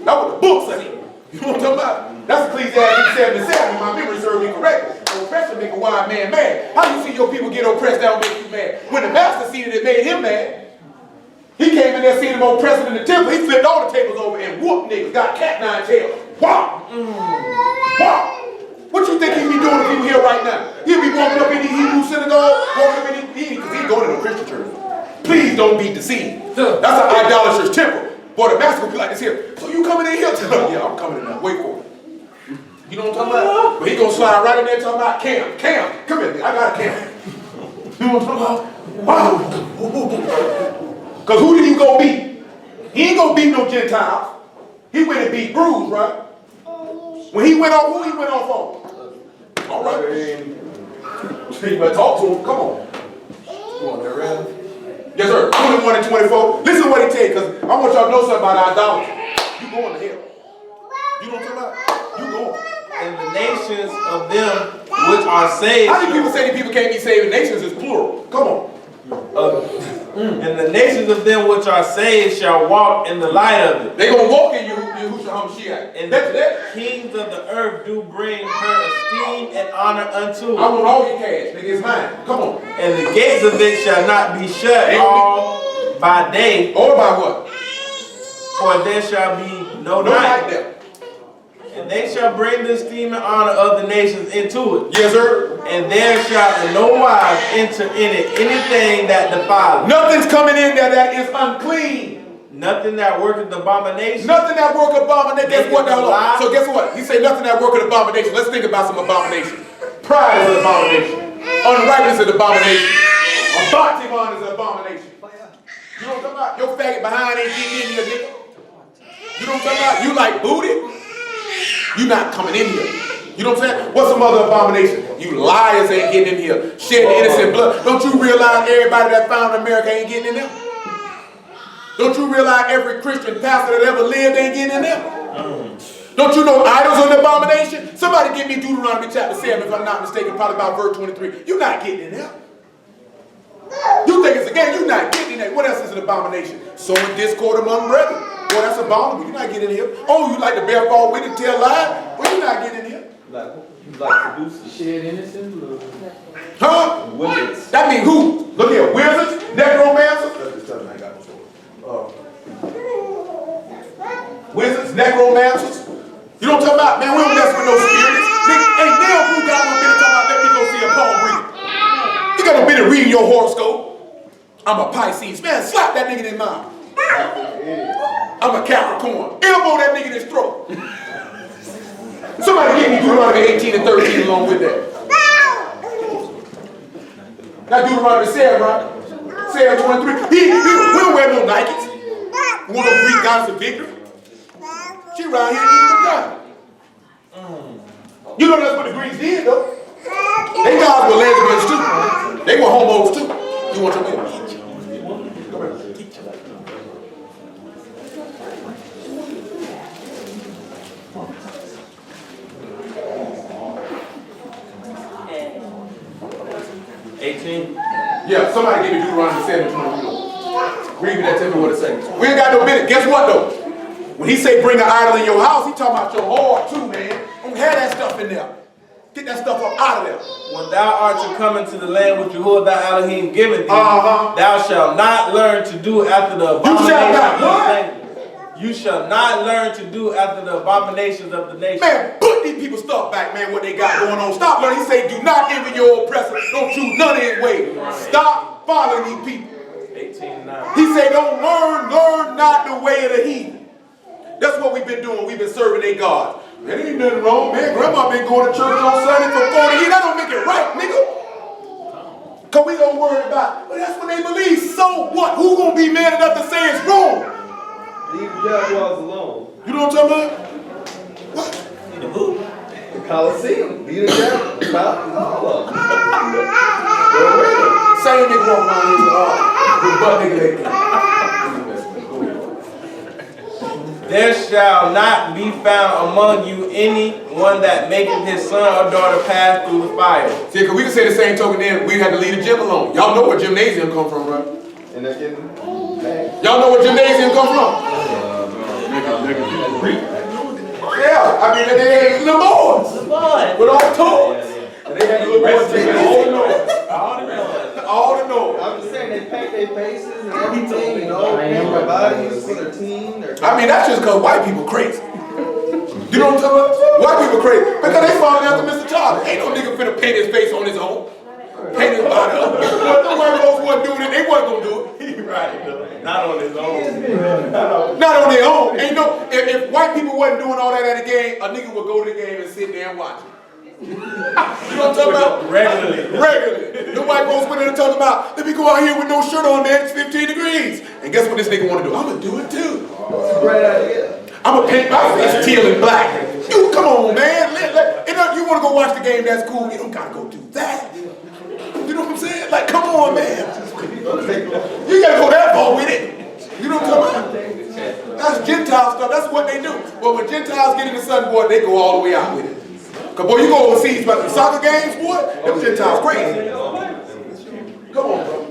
That's what the book says. You know what I'm talking about? That's Ecclesiastes 7:7. If my memory serves me correctly. Oppression make a wise man mad. How you see your people get oppressed, that don't make you mad? When the master seen it, it made him mad. He came in there, seen them oppressing in the temple. He flipped all the tables over and whooped niggas. Got cat nine tails. Wow. Wow. What you think he be doing to people here right now? He'll be walking up in the Hebrew synagogue, walking up in the because he ain't going to no Christian church. Please don't be deceived. That's an idolatrous temple. Boy, the master will be like this here. So you coming in here? Yeah, I'm coming in now. Wait for it. You know what I'm talking about? But he gonna slide right in there talking about Cam. Cam, come here, I got a Cam. You know what I'm talking about? Wow. Because who did he go beat? He ain't gonna beat no Gentiles. He went and beat Bruce, right? When he went off, who he went off on? All right. You better talk to him. Come on. You want that red? Yes, sir. 21 and 24. Listen to what he tell you, because I want y'all to know something about idolatry. You going to hell. You know what I'm talking about? You going. And the nations of them which are saved. How do people say that people can't be saved? And nations is plural. Come on. And the nations of them which are saved shall walk in the light of it. They gonna walk in Yahushua HaMashiach. And That's the that. kings of the earth do bring her esteem and honor unto I it. want all your cash. Nigga, it's mine. Come on. And the gates of it shall not be shut all by day, Or by what? for there shall be no No night. night there. And they shall bring the esteem and honor of the nations into it. Yes, sir. And there shall in no wise enter in it anything that defileth. Nothing's coming in there that is unclean. Nothing that worketh abomination. Nothing that work abomination. Guess what? Hold on. So guess what? He said nothing that work abomination. Let's think about some abomination. Pride is an abomination. Unrighteousness is an abomination. Abatimon is an abomination. You know what I'm talking about? Your faggot behind ain't getting in here, nigga. You know what I'm talking about? You like booty? You not coming in here. You know what I'm saying? What's some other abomination? You liars ain't getting in here. Shedding innocent blood. Don't you realize everybody that found America ain't getting in there? Don't you realize every Christian pastor that ever lived ain't getting in there? Don't you know idols are an abomination? Somebody give me Deuteronomy chapter 7 if I'm not mistaken, probably about verse 23. You're not getting in there. You think it's a game, you're not getting in there. What else is an abomination? Sowing discord among brethren. Boy, that's abominable. You're not getting in here. Oh, you like to bear false witness, tell lies? Well, you're not getting in here. You like producers. Shed innocent blood. Huh? Wizards. That mean who? Look here, wizards, necromancers. Let's just tell them I ain't got no story. Wizards, necromancers. You don't talk about, man, we don't mess with no spirits. Nigga, ain't never who got no bit of talking about, let me go see a palm reader. You got no bit of reading your horoscope. I'm a Pisces. Man, slap that nigga in his mouth. I'm a Capricorn. Elbow that nigga in his throat. Somebody give me Deuteronomy 18 and 13 along with that. That Deuteronomy said, right? Sarah 23. We don't wear no Nikes. We want no Greek goddess of victory. She around here eating the God. You know that's what the Greeks did, though. They gods were lesbians too. They were homos too. You want your man? Come here. 18. Yeah, somebody give me Deuteronomy 7:22. Read me that, tell me what it says. We ain't got no business. Guess what though? When he say bring an idol in your house, he talking about your heart too, man. Don't have that stuff in there. Get that stuff up out of there. When thou art to come into the land which Yahuwah thy Elohim giveth thee, Uh-huh. thou shalt not learn to do after the shall not abominations of what? the nations. You shall not learn to do after the abominations of the nations. Man, put these people's stuff back, man, what they got going on. Stop learning. He say, do not envy your oppressor. Don't choose none of his ways. Stop following these people. 18:9. He say, don't learn not the way of the heathen. That's what we've been doing. We've been serving their gods. Man, ain't nothing wrong, man. Grandma been going to church on Sunday for 40 years. That don't make it right, nigga. Because we don't worry about, but that's what they believe. So what? Who gonna be man enough to say it's wrong? Leave the Jaguars alone. You know what I'm talking about? What? The who? The Coliseum. Leave the Jaguars. All of them. Same nigga walking around here with butt nigga leg. There shall not be found among you anyone that maketh his son or daughter pass through the fire. See, because we can say the same token then, we'd have to leave the gym alone. Y'all know where gymnasium come from, right? And they're getting Y'all know where gymnasium come from? Yeah, I mean, they had little boys with all the toys. And they had little boys taking all the noise. All the noise. I'm just saying they paint their faces and everything, you know, paint their bodies for their team. I mean, that's just because white people crazy. You know what I'm talking about? White people crazy. Because they falling after Mr. Charlie. Ain't no nigga finna paint his face on his own. Paint his body up. The white folks wasn't doing it, they wasn't gonna do it. Right. Not on his own. Not on their own. Ain't no, if white people wasn't doing all that at the game, a nigga would go to the game and sit there and watch it. You know what I'm talking about? Regularly. Regularly. The white folks went in and talking about, let me go out here with no shirt on, man, it's 15 degrees. And guess what this nigga want to do? I'm gonna do it too. That's a great idea. I'm gonna paint my face teal and black. You come on, man. You want to go watch the game? That's cool. You don't gotta go do that. You know what I'm saying? Like, come on, man. You gotta go that far with it. You know what I'm talking about? That's Gentile stuff. That's what they do. But when Gentiles get in the sun, boy, they go all the way out with it. Cause boy, you go overseas, but the soccer games, boy, them Gentiles crazy. Come on, bro.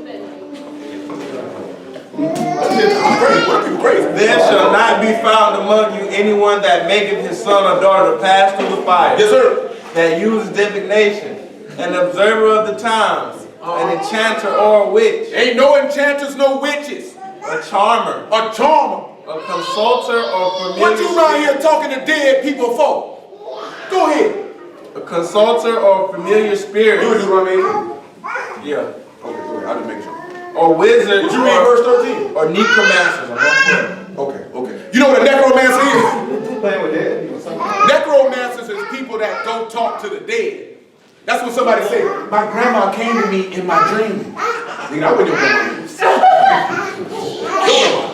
Them Gentiles crazy. What people crazy? There shall not be found among you anyone that maketh his son or daughter pass through the fire. Yes, sir. That uses divination, an observer of the times, an enchanter or a witch, Ain't no enchanters, no witches. a charmer, A charmer. a consulter or familiar What you around here talking to dead people for? Go ahead. a consulter or familiar spirit. You would do what I mean? Yeah. Okay, go ahead. I'll just make sure. Or wizards Did you read verse 13? or necromancers. Okay, okay. You know what a necromancer is? Playing with dead people. Necromancers is people that go talk to the dead. That's what somebody said. My grandma came to me in my dream. Nigga, I wouldn't even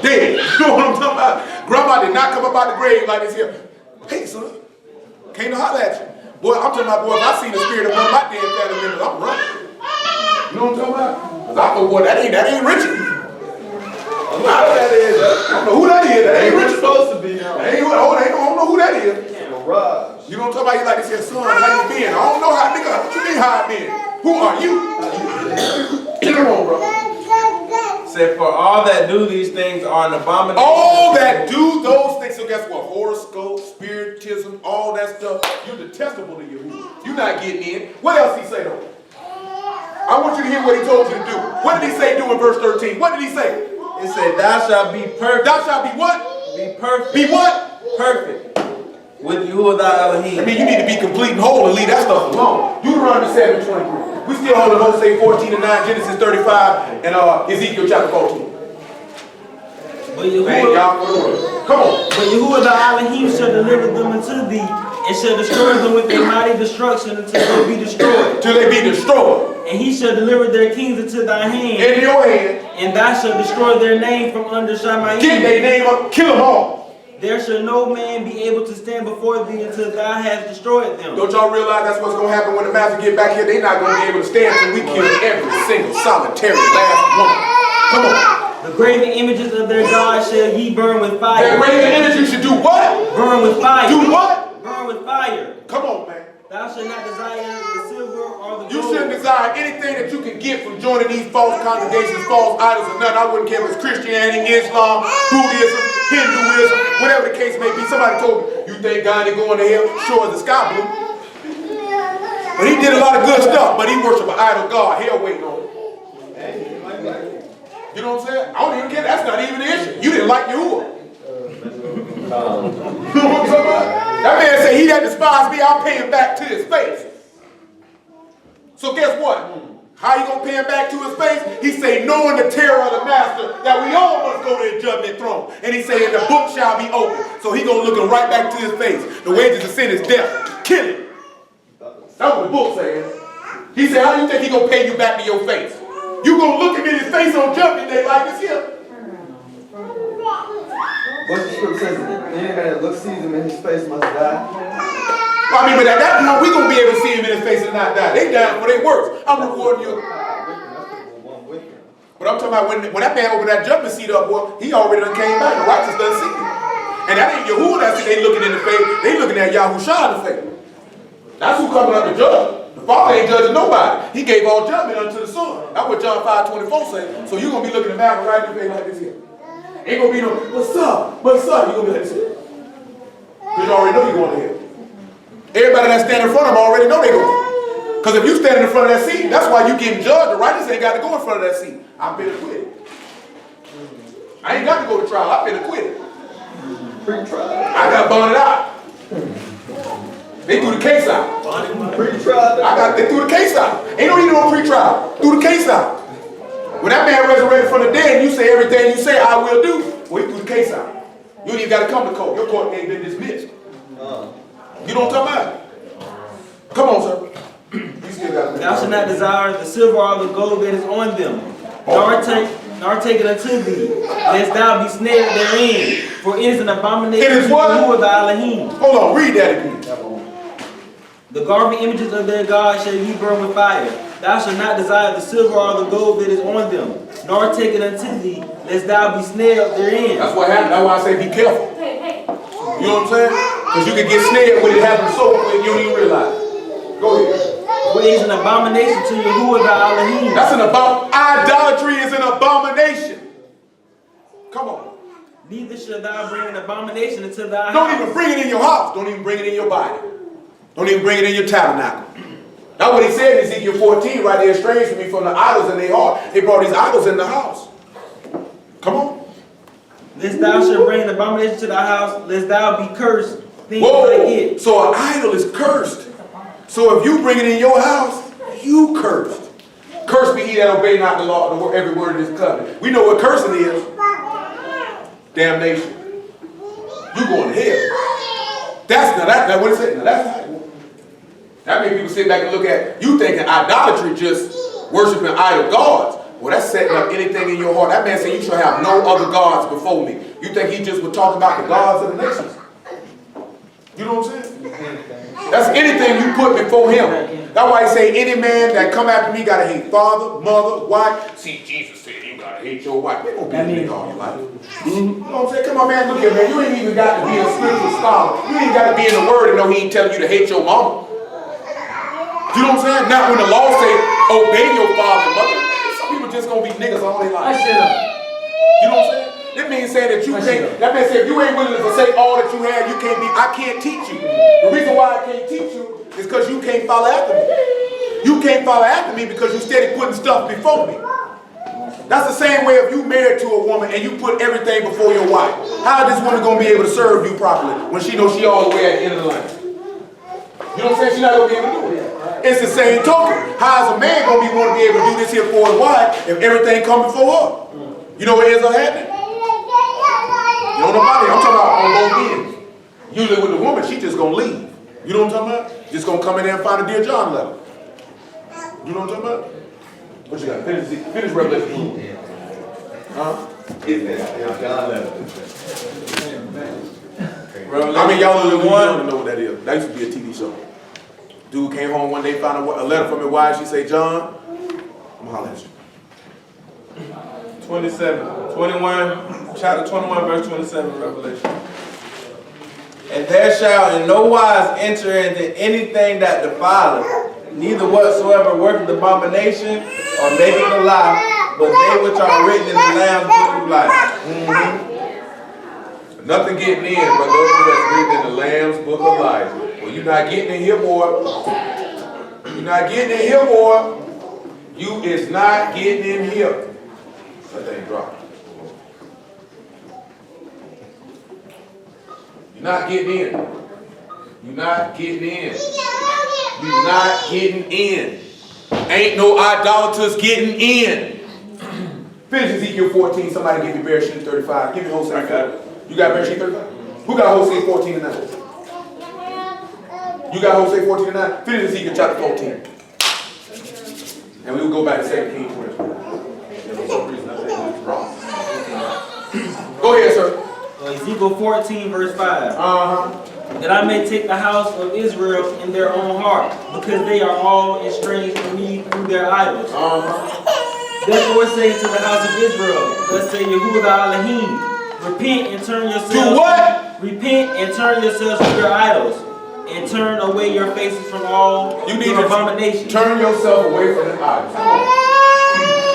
dead. You know what I'm talking about? Grandma did not come up out the grave like this here. Hey, son. Came to holler at you. Boy, I'm talking about, boy, if I see the spirit of one of my dead family members, I'm running. You know what I'm talking about? Cause I know, boy, that ain't Richard. I don't know who that is. I don't know who that is. That ain't Richard. Supposed to be. That ain't, I don't know who that is. Mirage. You know what I'm talking about? You like to say, son, how you been? I don't know how, nigga. What you mean how I been? Who are you? Come on, bro. Said, for all that do these things are an abomination. All that do those things, so guess what? Horoscope, spiritism, all that stuff, you're detestable to you. You're not getting in. What else he say though? I want you to hear what he told you to do. What did he say do in verse 13? What did he say? It said, thou shalt be perfect. Thou shalt be what? Be perfect. Be what? Perfect. With Yahuwah thy Elohim. I mean, you need to be complete and whole and leave that stuff alone. Deuteronomy 7:23. We still holding Hosea 14:9, Genesis 35, and Ezekiel chapter 14. But Thank Yahuwah, God for the word. Come on. but Yahuwah the Elohim shall deliver them unto thee, and shall destroy them with a mighty destruction until they be destroyed. Till they be destroyed. And he shall deliver their kings into thy hand, In your hand. and thou shalt destroy their name from under Get Shamayim. their name up. Kill them all. There shall no man be able to stand before thee until thou hast destroyed them. Don't y'all realize that's what's going to happen when the master get back here? They're not going to be able to stand until we kill every single solitary last one. Come on. The graven images of their gods shall ye burn with That fire. graven image, you should do what? Burn with fire. Do what? Burn with fire. Come on, man. Thou shalt not desire the silver or the You gold. shouldn't desire anything that you can get from joining these false congregations, false idols, or nothing. I wouldn't care if it's Christianity, Islam, Buddhism, Hinduism, whatever the case may be. Somebody told me, you think God ain't going to hell? Sure as the sky blue. But he did a lot of good stuff, but he worshiped an idol God. Hell waiting on him. You know what I'm saying? I don't even care. That's not even the issue. You didn't like Yahuwah. You know what I'm talking about? That man said, he that despises me, I'll pay him back to his face. So guess what? How you gonna pay him back to his face? He say, knowing the terror of the master, that we all must go to the judgment throne. And he say, and the book shall be open. So he gonna look him right back to his face. The wages of sin is death. Kill him. That's what the book says. He said, how you think he gonna pay you back to your face? You gonna look him in his face on judgment day like this here? What the scripture says, anybody that looks sees him in his face must die. I mean, but at that point, we gonna be able to see him in his face and not die. They dying for their works. I'm rewarding you. But I'm talking about when that man opened that judgment seat up, boy, he already done came back. The righteous done see him. And that ain't Yahuwah that see they looking in the face. They looking at Yahushua in the face. That's who coming up to judge. The Father ain't judging nobody. He gave all judgment unto the Son. That's what John 5:24 say. So you gonna be looking at Malcolm right in the face like this here. Ain't gonna be no, what's up? What's up? You gonna be like this here. Because you already know you're going to hell. Everybody that stand in front of them already know they going. Because if you stand in front of that seat, that's why you getting judged. The righteous ain't got to go in front of that seat. I've been acquitted. I ain't got to go to trial. I've been acquitted. Pre-trial. I got bonded out. They threw the case out. Pre-trial. They threw the case out. Ain't no need no pre-trial. Threw the case out. When that man resurrected from the dead, and you say everything you say I will do, well, he threw the case out. You ain't even got to come to court. Your court ain't been dismissed. You know what I'm talking about? Come on, sir. You still got to. Thou shalt not desire the silver or the gold that is on them, nor take it unto thee, lest thou be snared therein. For it is an abomination It is to what? Yahuwah thy Elohim. Hold on, read that again. The carving images of their God shall ye burn with fire. Thou shalt not desire the silver or the gold that is on them, nor take it unto thee, lest thou be snared therein. That's what happened. That's why I say be careful. You know what I'm saying? Because you can get snared when it happens so quick you don't even realize it. Go ahead. For it is an abomination to Yahuwah thy Elohim. That's an idolatry is an abomination. Come on. Neither shalt thou bring an abomination into thy Don't house. even bring it in your house. Don't even bring it in your body. Don't even bring it in your tabernacle. That's what he said in Ezekiel 14, right? They estranged from me from the idols in their heart. They brought these idols in the house. Come on. Lest thou shalt bring an abomination to thy house, lest thou be cursed, things Whoa. like it. So an idol is cursed. So if you bring it in your house, you cursed. Cursed be he that obey not the law, every word of this covenant. We know what cursing is. Damnation. You going to hell. That's not that. What is it? Now that's how it works. That makes people sit back and look at you thinking idolatry just worshiping idol gods. Well, that's setting up anything in your heart. That man said you shall have no other gods before me. You think he just would talk about the gods of the nations? You know what I'm saying? That's anything you put before him. That's why he say any man that come after me gotta hate father, mother, wife. See, Jesus said you gotta hate your wife. You ain't gonna be a nigga all your life. You know what I'm saying? Come on, man, look here, man. You ain't even got to be a spiritual scholar. You ain't got to be in the word to know he ain't telling you to hate your mama. You know what I'm saying? Not when the law say obey your father and mother. Some people just gonna be niggas all their life. You know what I'm saying? That means saying that you can't. That means saying if you ain't willing to forsake all that you have, you can't be. I can't teach you. The reason why I can't teach you is because you can't follow after me. You can't follow after me because you steady putting stuff before me. That's the same way if you married to a woman and you put everything before your wife. How is this woman gonna be able to serve you properly when she knows she all the way at the end of the line? You know what I'm saying? She's not gonna be able to do it. It's the same token. How is a man gonna want to be able to do this here for his wife if everything comes before her? You know what ends up happening? You don't know about it. I'm talking about on both ends. Usually with the woman, she just gonna leave. You know what I'm talking about? Just gonna come in there and find a Dear John letter. You know what I'm talking about? What you got? Finish Revelation 2. Huh? I mean, y'all don't know what that is. That used to be a TV show. Dude came home one day, found a letter from his wife. She said, John, I'm hollering at you. 21, chapter 21, verse 27, Revelation. And there shall in no wise enter into anything that defileth, neither whatsoever worketh abomination or maketh a lie, but they which are written in the Lamb's book of life. Nothing getting in but those that's written in the Lamb's book of life. Well, you're not getting in here, boy. You're not getting in here, boy. You is not getting in here. That thing dropped. You're not getting in. You're not getting in. You're not getting in. Ain't no idolaters getting in. Finish Ezekiel 14. Somebody give me Bereshit 35. Give me Hosea 40. You got Bereshit 35? Who got Hosea 14 and 9? You got Hosea 14 and 9? Finish Ezekiel chapter 14. And we will go back to 2 Kings 20. For some reason I think it's wrong. Go ahead, sir. Ezekiel 14 verse 5. That I may take the house of Israel in their own heart, because they are all estranged from me through their idols. Therefore say to the house of Israel, thus say Yehudah Elohim, repent and turn yourselves. Do what? Repent and turn yourselves from your idols, and turn away your faces from all You need your to abominations. turn yourself away from the idols.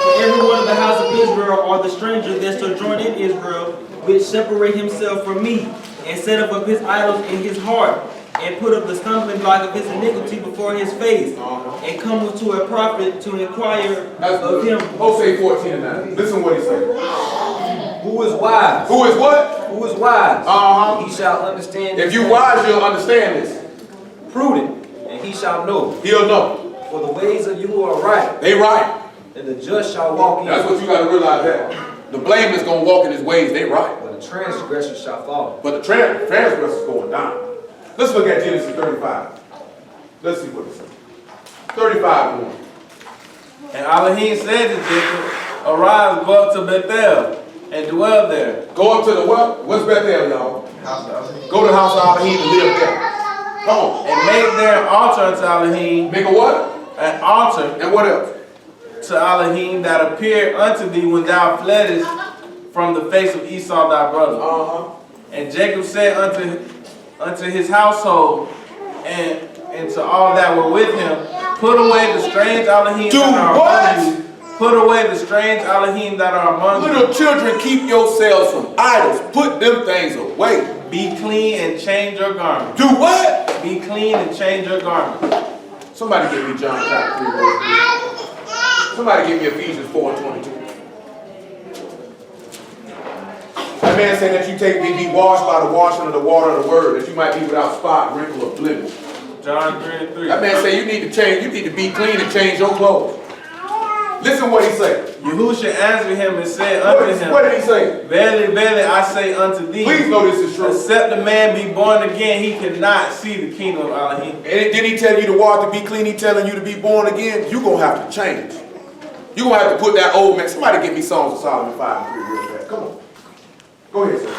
For every one of the house of Israel or the stranger that sojourn in Israel, which separate himself from me, and set up his idols in his heart, and put up the stumbling block of his iniquity before his face, and come to a prophet to inquire of him. Hosea 14 and 9. Listen what he says. Who is wise? Who is what? Who is wise? He shall understand. If you wise, you'll understand this. Prudent, and he shall know. He'll know. For the ways of you are right, They right. and the just shall walk in. That's what you got to realize that. The blameless going to walk in his ways. They right. But the transgressor shall fall. But the transgressor is going down. Let's look at Genesis 35. Let's see what it says. 35 1. And Elohim said to Jacob, arise, go up to Bethel, and dwell there. Go up to the what? What's Bethel, y'all? Go to the house of Elohim and live there. Come on. And make there an altar unto Elohim, Make a what? an altar And what else? to Elohim that appeared unto thee when thou fleddest from the face of Esau thy brother. And Jacob said unto his household and to all that were with him, put away the strange Elohim Do that are what? among you. Put away the strange Elohim that are among you. Little children, keep yourselves from idols. Put them things away. Be clean and change your garment. Do what? Be clean and change your garment. Somebody give me John chapter 3 verse 3. Somebody give me Ephesians 4 and 22. That man said that you be washed by the washing of the water of the word, that you might be without spot, wrinkle, or blemish. John 3 and 3. That man said you need to change, you need to be clean and change your clothes. Listen what he said. Yahushua answered him and said unto him, What did he say? Verily, verily, I say unto thee, Please know this is true. except a man be born again, he cannot see the kingdom of Elohim. And did he tell you to walk to be clean? He telling you to be born again? You're going to have to change. You're going to have to put that old man. Somebody give me Songs of Solomon 5 and 3 real fast. Come on. Go ahead, sir.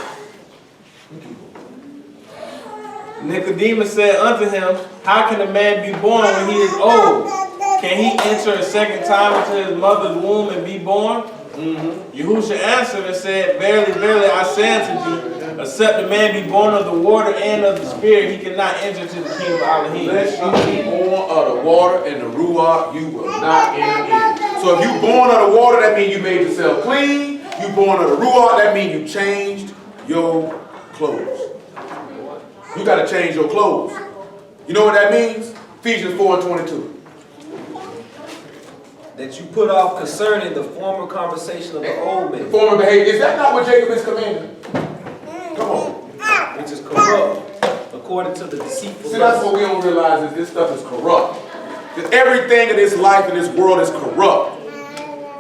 Nicodemus said unto him, how can a man be born when he is old? Can he enter a second time into his mother's womb and be born? Yahushua answered and said, verily, verily, I say unto thee, except a man be born of the water and of the spirit, he cannot enter into the kingdom of Elohim. Unless you be born of the water and the ruach, you will not enter in. So if you born of the water, that means you made yourself clean. You born of the ruach, that means you changed your clothes. You got to change your clothes. You know what that means? Ephesians 4 and 22. That you put off concerning the former conversation of the old man, Former behavior. Is that not what Jacob is commanding? Come on. which is corrupt, according to the deceitful See, that's lust. what we don't realize is this stuff is corrupt. Because everything in this life in this world is corrupt.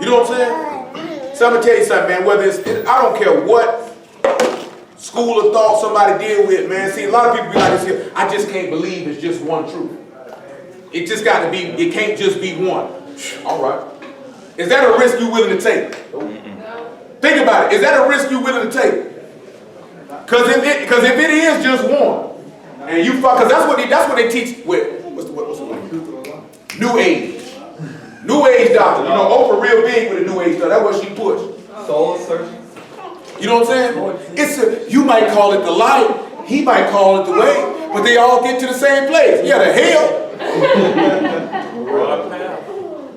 You know what I'm saying? So I'm going to tell you something, man. Whether it's, I don't care what school of thought somebody deal with, man. See, a lot of people be like this here, I just can't believe it's just one truth. It just got to be, it can't just be one. All right. Is that a risk you're willing to take? Think about it. Is that a risk you're willing to take? Because if it is just one, and you fuck, because that's what they teach with, what's the word? New Age. New Age doctor. You know, Oprah real big with the New Age doctor. That's what she pushed. Soul searching. You know what I'm saying? You might call it the light, he might call it the way, but they all get to the same place. Yeah, the hell.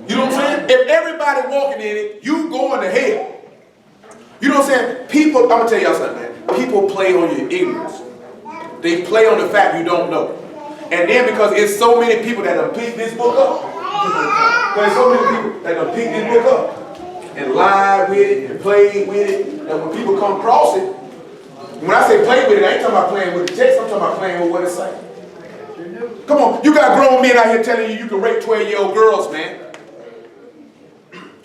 You know what I'm saying? If everybody walking in it, you going to hell. You know what I'm saying? People, I'm going to tell y'all something, man. People play on your ignorance. They play on the fact you don't know. And then because it's so many people that have picked this book up, there's so many people that have picked this book up and lied with it and played with it, that when people come across it, when I say play with it, I ain't talking about playing with the text, I'm talking about playing with what it's saying. Come on, you got grown men out here telling you can rape 12-year-old girls, man.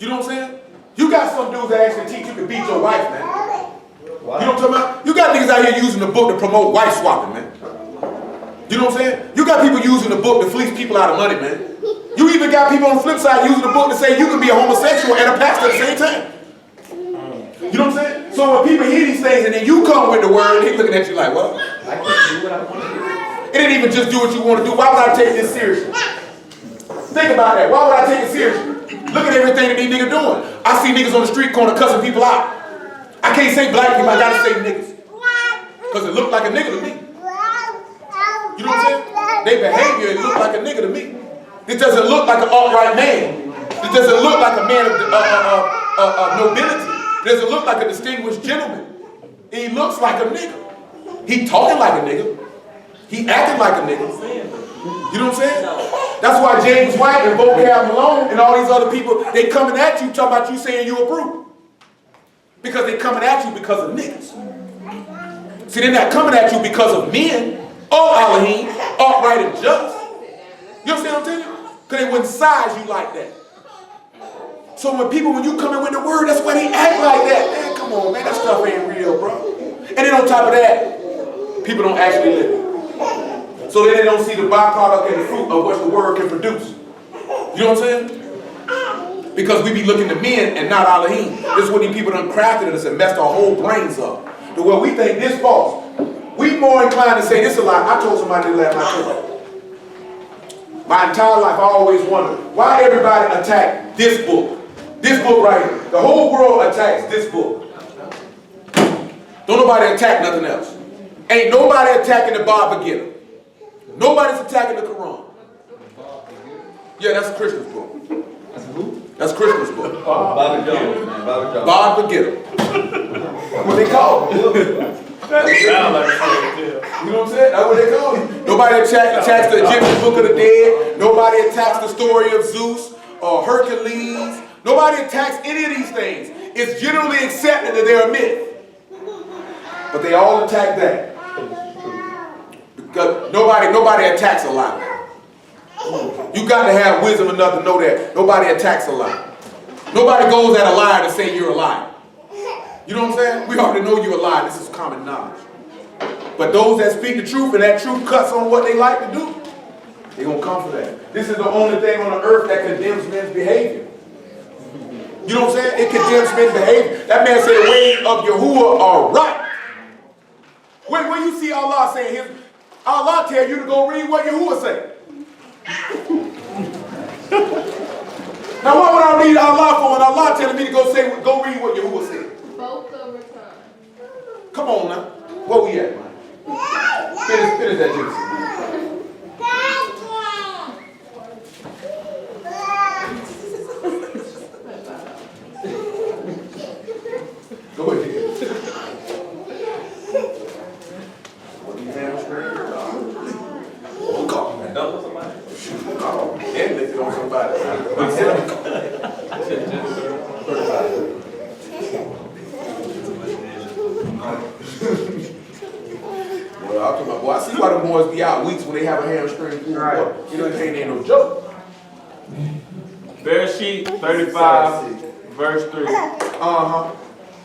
You know what I'm saying? You got some dudes that actually teach you to beat your wife, man. You know what I'm talking about? You got niggas out here using the book to promote wife swapping, man. You know what I'm saying? You got people using the book to fleece people out of money, man. You even got people on the flip side using the book to say you can be a homosexual and a pastor at the same time. You know what I'm saying? So when people hear these things and then you come with the word, they looking at you like, well, I can do what I want to do. it didn't even just do what you want to do. Why would I take this seriously? Think about that. Why would I take it seriously? Look at everything that these niggas doing. I see niggas on the street corner cussing people out. I can't say black people, I gotta say niggas. Because it looked like a nigga to me. You know what I'm saying? Their behavior, it looked like a nigga to me. It doesn't look like an upright man. It doesn't look like a man of nobility. It doesn't look like a distinguished gentleman. He looks like a nigga. He talking like a nigga. He acting like a nigga. You know what I'm saying? That's why James White and Vocab Malone and all these other people, they coming at you talking about you saying you a brute. Because they coming at you because of niggas. See, they're not coming at you because of men or Elohim, upright and just. You understand what I'm telling you? Because they wouldn't size you like that. So when you come in with the word, that's why they act like that. Man, come on, man, that stuff ain't real, bro. And then on top of that, people don't actually live it. So then they don't see the byproduct and the fruit of what the word can produce. You know what I'm saying? Because we be looking to men and not Elohim. This is what these people done crafted us and messed our whole brains up. To where we think this false. We more inclined to say this a lie. I told somebody last night. My entire life I always wondered why everybody attack this book. This book right here. The whole world attacks this book. Don't nobody attack nothing else. Ain't nobody attacking the Baba Gita. Nobody's attacking the Quran. Yeah, that's a Christian's book. That's who? That's Christian's book. Bobby Jones, man. Bobby Jones. Baba Gita. What they call it. You know what I'm saying? That's what they call it. Nobody attacks the Egyptian Book of the Dead. Nobody attacks the story of Zeus or Hercules. Nobody attacks any of these things. It's generally accepted that they're a myth. But they all attack that. Because nobody attacks a lie. You got to have wisdom enough to know that nobody attacks a lie. Nobody goes at a liar to say you're a liar. You know what I'm saying? We already know you're a liar. This is common knowledge. But those that speak the truth and that truth cuts on what they like to do, they're going to come for that. This is the only thing on the earth that condemns men's behavior. You know what I'm saying? It condemns men's behavior. That man said the ways of Yahuwah are right. When you see Allah saying, Allah tell you to go read what Yahuwah say. Now what would I need Allah for when Allah telling me to go read what Yahuwah said? Both of them time. Come on now. Where we at, man? Finish that Genesis. Go ahead. What do you have? Don't call me. Don't somebody. Oh, and lick it on somebody. Well, I'm talking about, boy, I see why the boys be out weeks when they have a hamstring pull. Right. You know, it ain't no joke. Bereshit 35, verse 3. Uh-huh.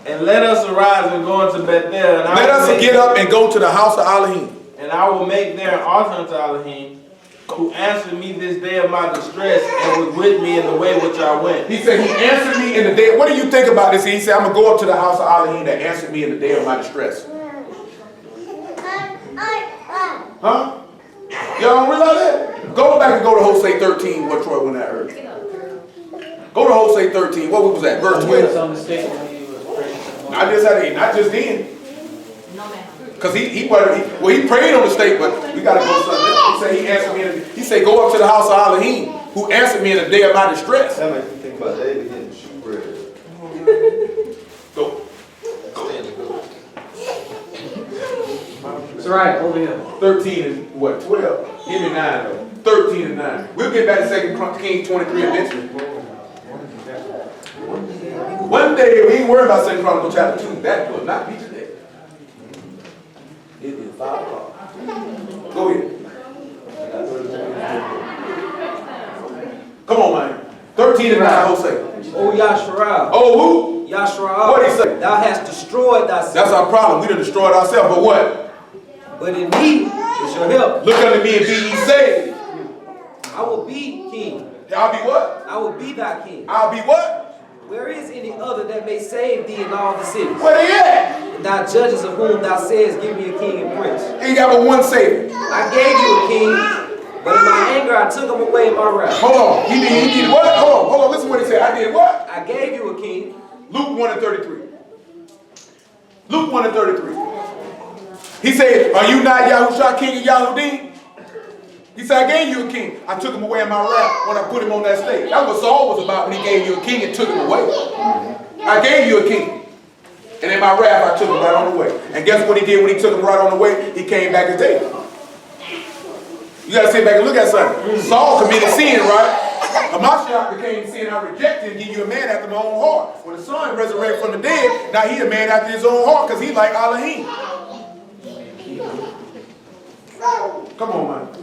And let us arise and go into Bethel. And Let us get up and go to the house of Elohim. And I will make there an altar unto Elohim, who answered me this day of my distress and was with me in the way which I went. He said, he answered me in the day. What do you think about this? He said, I'm going to go up to the house of Elohim that answered me in the day of my distress. Huh? Y'all don't realize that? Go back and go to Hosea 13, what Troy went at earlier. Go to Hosea 13. What was that? Verse 12. Not just then. Because he prayed on the state, but we got to go something. He said he answered me. He said, go up to the house of Elohim, who answered me in the day of my distress. That makes me think about David getting shoe bread. Go. It's right, over here. 13 and what? 12. Give me 9 though. 13 and 9. We'll get back to 2 Kings 23 eventually. One day, we ain't worried about 2 Chronicles chapter 2. That will not be today. It is 5 o'clock. Go ahead. Come on, man. 13 13 and 9, Jose. O Yasharal. Oh, who? Yasharal. What did he say? Thou hast destroyed thyself. That's our problem. We done destroyed ourselves. But what? But in me is your help. Look unto me and be ye saved. I will be king. I'll be what? I will be thy king. I'll be what? Where is any other that may save thee in all the cities? Where they at? And thy judges of whom thou sayest, give me a king and prince. Ain't got but one Savior. I gave you a king, but in my anger I took him away in my wrath. Hold on. He did what? Hold on. Listen what he said. I did what? I gave you a king. Luke 1 and 33. Luke 1 and 33. He said, are you not Yahushua, king of Yahudim? He said, I gave you a king. I took him away in my wrath when I put him on that stage. That's what Saul was about when he gave you a king and took him away. I gave you a king. And in my wrath, I took him right on the way. And guess what he did when he took him right on the way? He came back as David. You got to sit back and look at something. Saul committed sin, right? Hamashiach became sin. I rejected and give you a man after my own heart. When the son resurrected from the dead, now he a man after his own heart because he like Elohim. Come on, man.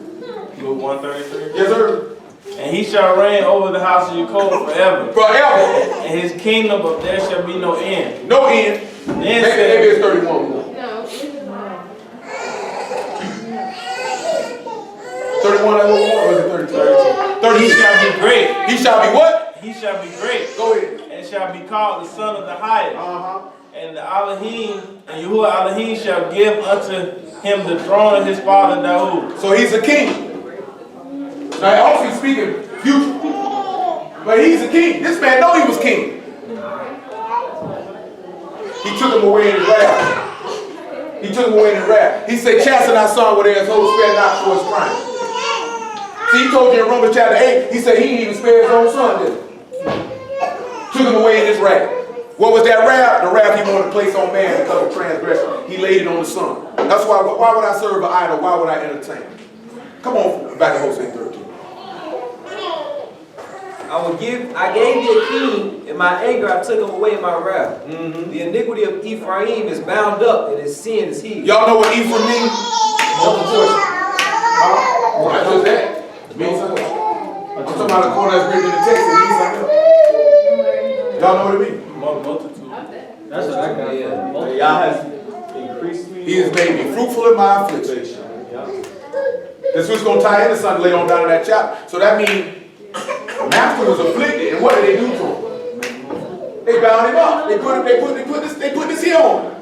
Luke 1:33. Yes, sir. And he shall reign over the house of Jacob forever. Forever. And his kingdom, but there shall be no end. No end. Then Maybe said, it's 31. No. 31 or is it 32? 30. he shall be great. He shall be what? He shall be great. Go ahead. And shall be called the Son of the Highest. Uh-huh. And the Elohim, and Yahuwah Elohim shall give unto him the throne of his father David. So he's a king. Now, also he's speaking future. But he's a king. This man know he was king. He took him away in his wrath. He took him away in his wrath. He said, chasten thy son with his whole spare not for his crime. See, he told you in Romans chapter 8, he said he didn't even spare his own son, did he? Took him away in his wrath. What was that wrath? The wrath he wanted to place on man because of transgression. He laid it on the son. That's why would I serve an idol? Why would I entertain? Come on, back to Hosea 13. I gave you a king, in my anger I took him away in my wrath. The iniquity of Ephraim is bound up, and his sin is healed. Y'all know what Ephraim means? Double portion. What does that? It means something. I'm talking about the corner that's written in the text. It means something. Y'all know what it means? Multitude. That's what I got. Y'all has increased me. He has made me fruitful in my affliction. This was going to tie into something later on down in that chapter. So that means the master was afflicted, and what did they do to him? They bound him up. They put this here on him.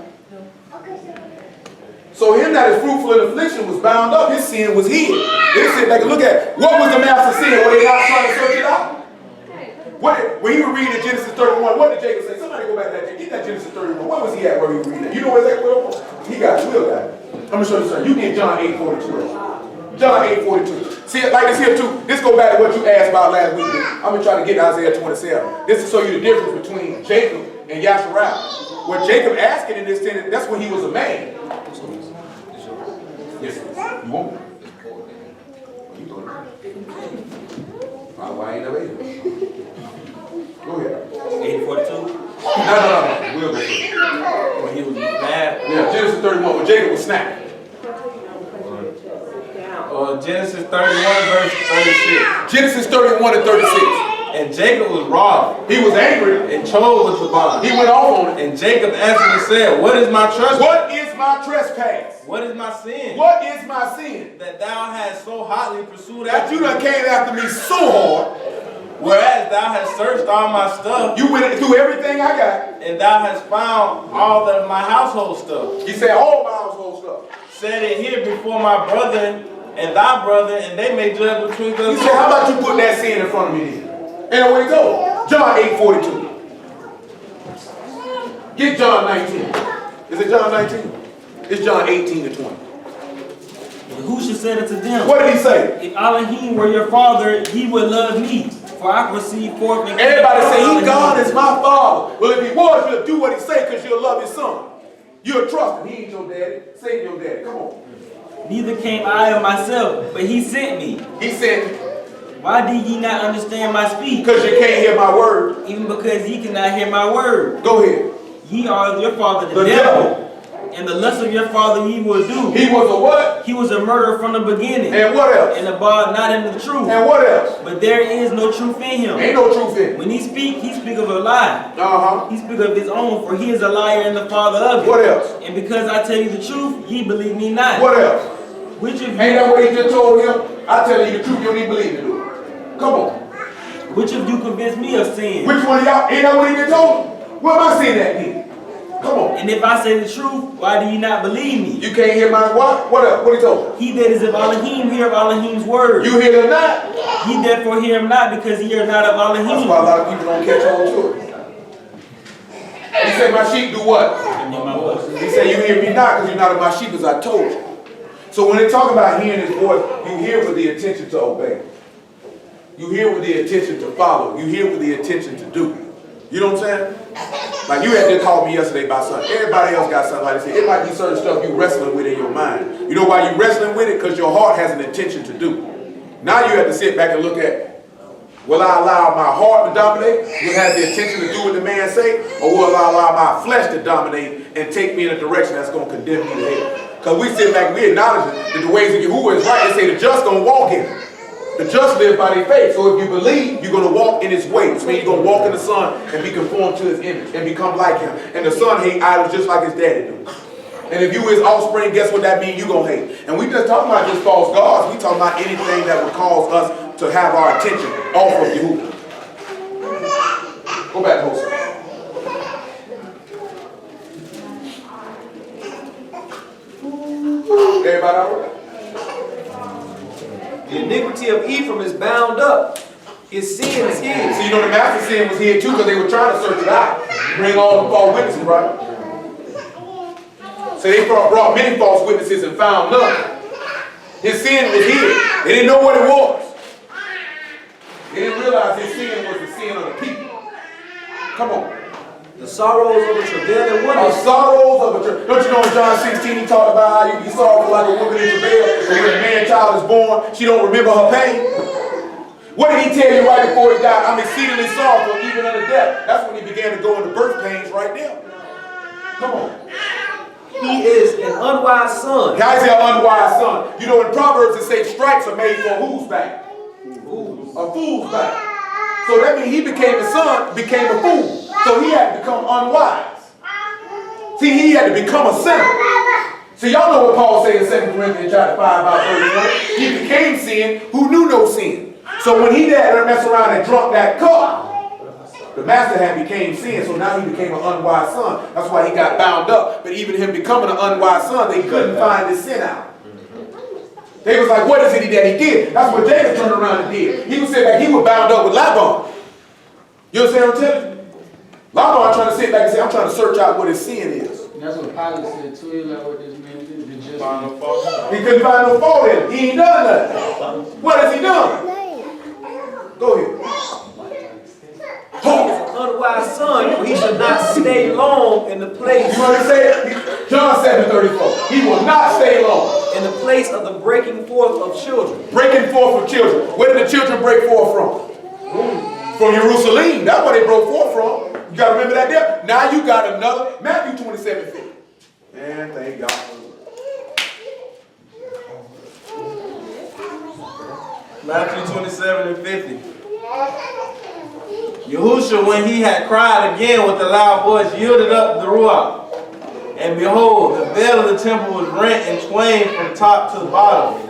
So him that is fruitful in affliction was bound up. His sin was hid. They said, like, look at what was the master's sin? Were they not trying to search it out? When he was reading Genesis 31, what did Jacob say? Somebody go back to that. Get that Genesis 31. Where was he at where he was reading that? You know exactly where it was? He got it. Will got it. I'm going to show you something. You get John 8:42. John 8:42. See, like this here too. This go back to what you asked about last week. I'm going to try to get Isaiah 27. This is to show you the difference between Jacob and Yasharal. What Jacob asking in this sentence, that's when he was a man. Yes, you want it? You doing it? Why ain't never ate it? Go ahead. 8:42. No. We'll go first. When he was mad. Yeah, Genesis 31, when Jacob was snapping. Genesis 31 verse 36. Genesis 31 and 36. And Jacob was wroth, He was angry. and chose with the bond. He went off on it. And Jacob answered and said, what is my trespass? What is my trespass? What is my sin? What is my sin? That thou hast so hotly pursued That after you me, done came after me so hard. whereas thou hast searched all my stuff, You went through everything I got. and thou hast found all of my household stuff. He said all my household stuff. Set it here before my brother and thy brother, and they may judge between He us. said, how about you put that sin in front of me then? And away it goes. John 8:42. Get John 19. Is it John 19? It's John 18 to 20. Yahusha said unto them, What did he say? if Elohim were your father, he would love me, for I proceed forth and Everybody say, he God is my father. Well, if he was, you'll do what he say because you'll love his son. You'll trust him. He ain't your daddy. Say your daddy. Come on. Neither came I of myself, but he sent me. He said, Why did ye not understand my speech? because you can't hear my word. Even because ye cannot hear my word. Go ahead. Ye are your father the The devil, devil. And the lust of your father ye will do. He was a what? He was a murderer from the beginning. And what else? And abode not in the truth. And what else? But there is no truth in him. Ain't no truth in it. When he speak of a lie. Uh-huh. He speak of his own, for he is a liar and the father of it. What else? And because I tell you the truth, ye believe me not. What else? Which of Ain't that what he just told him? I tell you the truth, you don't even believe me, do it. Come on. Which of you convince me of sin? Which one of y'all? Ain't that what he just told him? Where am I seeing that then? Come on. And if I say the truth, why do ye not believe me? You can't hear my what? What else? What he told He that is of Elohim hear of Elohim's word. you? You hear them not? Ye therefore hear him not, because ye are not of That's Elohim. why a lot of people don't catch on to it. He said, my sheep do what? He said, you hear me not because you're not of my sheep, as I told you. So when they talk about hearing his voice, you hear with the intention to obey. You hear with the intention to follow. You hear with the intention to do. You know what I'm saying? Like you had just called me yesterday about something. Everybody else got something like this. It might be certain stuff you wrestling with in your mind. You know why you wrestling with it? Because your heart has an intention to do. Now you have to sit back and look at, will I allow my heart to dominate? Will it have the intention to do what the man say? Or will I allow my flesh to dominate and take me in a direction that's going to condemn me to hell? Because we sit back and we acknowledge that the ways of Yahuwah is right. They say the just going to walk in it. The just live by their faith. So if you believe, you're going to walk in his way. Which means you're going to walk in the Son and be conformed to his image and become like him. And the Son hate idols just like his daddy do. And if you his offspring, guess what that means? You're going to hate. And we just talking about just false gods. We talking about anything that would cause us to have our attention off of Yahuwah. Go back, Jose. Everybody all right? The iniquity of Ephraim is bound up. His sin is hid. So you know the master's sin was here too because they were trying to search it out. Bring all the false witnesses, right? So they brought many false witnesses and found none. His sin was here. They didn't know what it was. They didn't realize his sin was the sin of the people. Come on. The sorrows of a travail and The wonder. sorrows of a travail. Don't you know in John 16 he talked about how you be sorrowful like a woman in travail, and when a man child is born, she don't remember her pain? What did he tell you right before he died? I'm exceedingly sorrowful, even unto death. That's when he began to go into birth pains right there. Come on. He is an unwise son. Guys, an unwise son. You know in Proverbs it says stripes are made for whose back? A fool's back. So that means he became a son, became a fool. So he had to become unwise. See, he had to become a sinner. So y'all know what Paul said in 2 Corinthians chapter 5 about 31. He became sin who knew no sin. So when he had to mess around and drunk that cup, the master had became sin. So now he became an unwise son. That's why he got bound up. But even him becoming an unwise son, they couldn't find his sin out. They was like, what is it that he did? That's what Jacob turned around and did. He was sitting back, he was bound up with Laban. You understand what I'm telling you? Laban trying to sit back and say, I'm trying to search out what his sin is. That's what Pilate said too. He like, what this man did. The just He couldn't find no fault in it. He ain't done nothing. What has he done? Go ahead. Unwise son, for he should not stay long in the place. You understand? John 7:34. He will not stay long. In the place of the breaking forth of children. Breaking forth of children. Where did the children break forth from? From Jerusalem. That's where they broke forth from. You got to remember that there. Now you got another Matthew 27:50. Man, thank God. Matthew 27:50. Yahushua, when he had cried again with a loud voice, yielded up the Ruach. And behold, the veil of the temple was rent in twain from top to the bottom.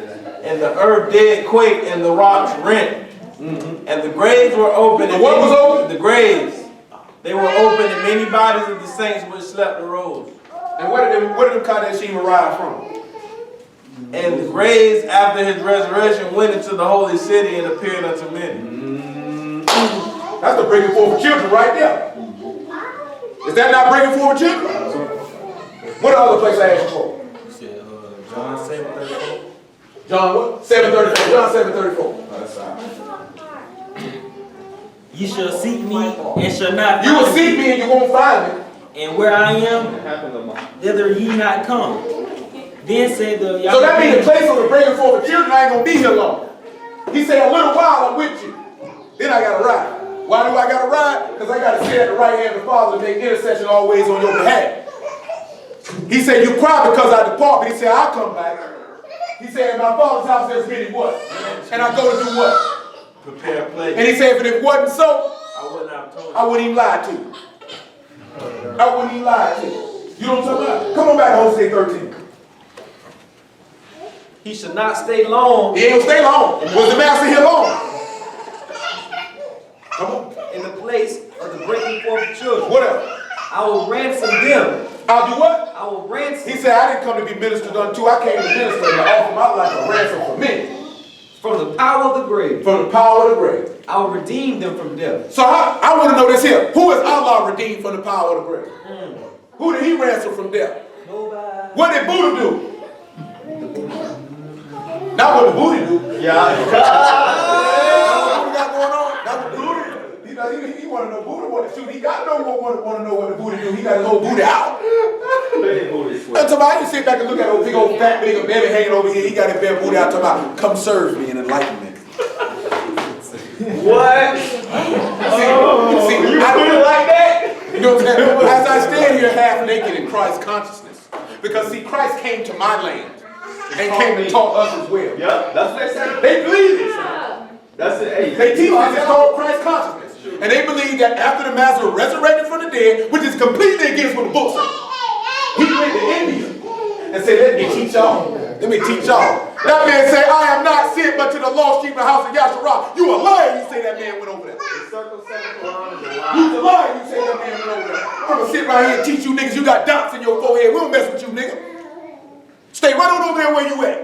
And the earth did quake and the rocks rent. And the graves were open. And what was open? The graves. They were open and many bodies of the saints which slept arose. And where did them Kadeshim arrive from? And the graves after his resurrection went into the holy city and appeared unto many. That's the breaking forth of children right there. Is that not breaking forth of children? What other place I asked you for? John 7:34. John what? 7:34. John 7:34. That's right. Ye shall seek me and shall not You will find seek me and you won't find me. And where I am, thither ye not come. Then said the So that means the place of the breaking forth of children, I ain't going to be here long. He said, a little while I'm with you. Then I got to ride. Why do I got to ride? Because I got to sit at the right hand of the Father and make intercession always on your behalf. He said, you cry because I depart, but he said, I'll come back. He said, in my father's house there's many what? And I go to do what? Prepare a place. And he said, if it wasn't so, I would not have told you. I wouldn't even lie to you. I wouldn't even lie to you. You know what I'm talking about? Come on back to Hosea 13. He should not stay long He ain't gonna stay long. Was the master here long? Come on. in the place of the breaking forth of children. What else? I will ransom them. I'll do what? I will ransom He said, I didn't come to be ministered unto. I came to minister and to offer my life a ransom for many. from the power of the grave. From the power of the grave. I will redeem them from death. So I want to know this here. Who is Allah redeemed from the power of the grave? Who did he ransom from death? Nobody. What did Buddha do? Not what the Buddha do. Yeah. What Buddha got going on? Not what Buddha do. He want to know Buddha want to shoot. He got no one want to know what the Buddha do. He got his whole Buddha out. That's about. I sit back and look at old big old fat big baby hanging over here. He got his bare Buddha out talking about, come serve me in enlightenment. What? See, You I put it don't like that? You know what I'm saying? As I stand here half naked in Christ's consciousness, because see, Christ came to my land and came and taught us as well. Yeah, that's what they say. They believe this. That's it. Hey, They teach this. It's called Christ consciousness. And they believe that after the Master resurrected from the dead, which is completely against what the book says, he went to India and said, let me teach y'all. Let me teach y'all. That man said, I am not sent but to the lost sheep of the house of Yasharah. You a liar, you say that man went over there. You a liar, you say that man went over there. I'm gonna sit right here and teach you niggas you got dots in your forehead. We don't mess with you, nigga. Stay right on over there where you at.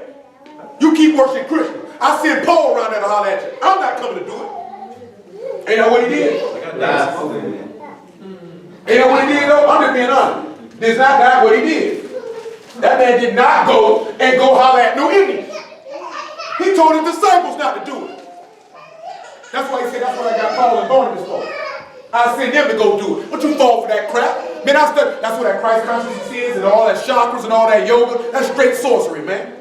You keep worshiping Christians. I send Paul around there to holler at you. I'm not coming to do it. Ain't that what he did? Ain't that what he did though? I'm just being honest. This is not what he did. That man did not go and go holler at no Indians. He told his disciples not to do it. That's why he said, that's what I got Paul and Barnabas for. I sent them to go do it. But you fall for that crap. Man, that's what that Christ consciousness is and all that chakras and all that yoga. That's straight sorcery, man.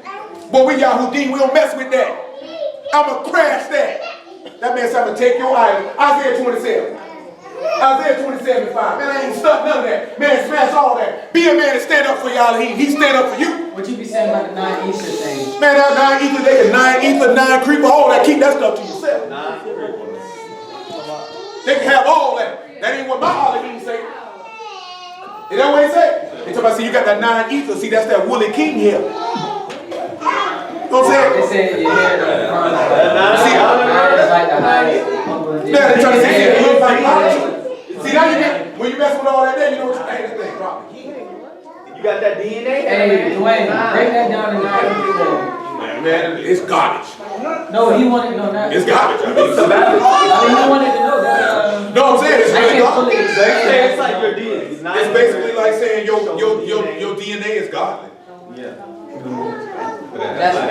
Boy, we Yahudim, we don't mess with that. I'ma crash that. That man said, I'm gonna take your idol. Isaiah 27. Isaiah 27:5. Man, I ain't stuck none of that. Man, smash all that. Be a man and stand up for y'all. He stand up for you. What you be saying about the 9 Easter thing? Man, that 9 ether, they can 9 ether, 9 creeper, all that. Keep that stuff to yourself. They can have all that. That ain't what my Halloween say. Is that what he say? They talk about, see, you got that 9 ether. See, that's that woolly king here. You know what I'm They saying? said your hair doesn't burn like that. See, It's like the highest. yeah, they trying to say it looks like God. See, now you get, when you mess with all that there, you know what you're saying? This thing drop the key. You got that DNA? Hey, Dwayne, break that down to 9 Easter. Man, it's garbage. No, he wanted to know that. It's garbage. I mean, He wanted to know that. no, I'm saying it's I really can't fully garbage. explain. It's like your DNA. It's basically like saying your DNA is godly. Yeah. That's the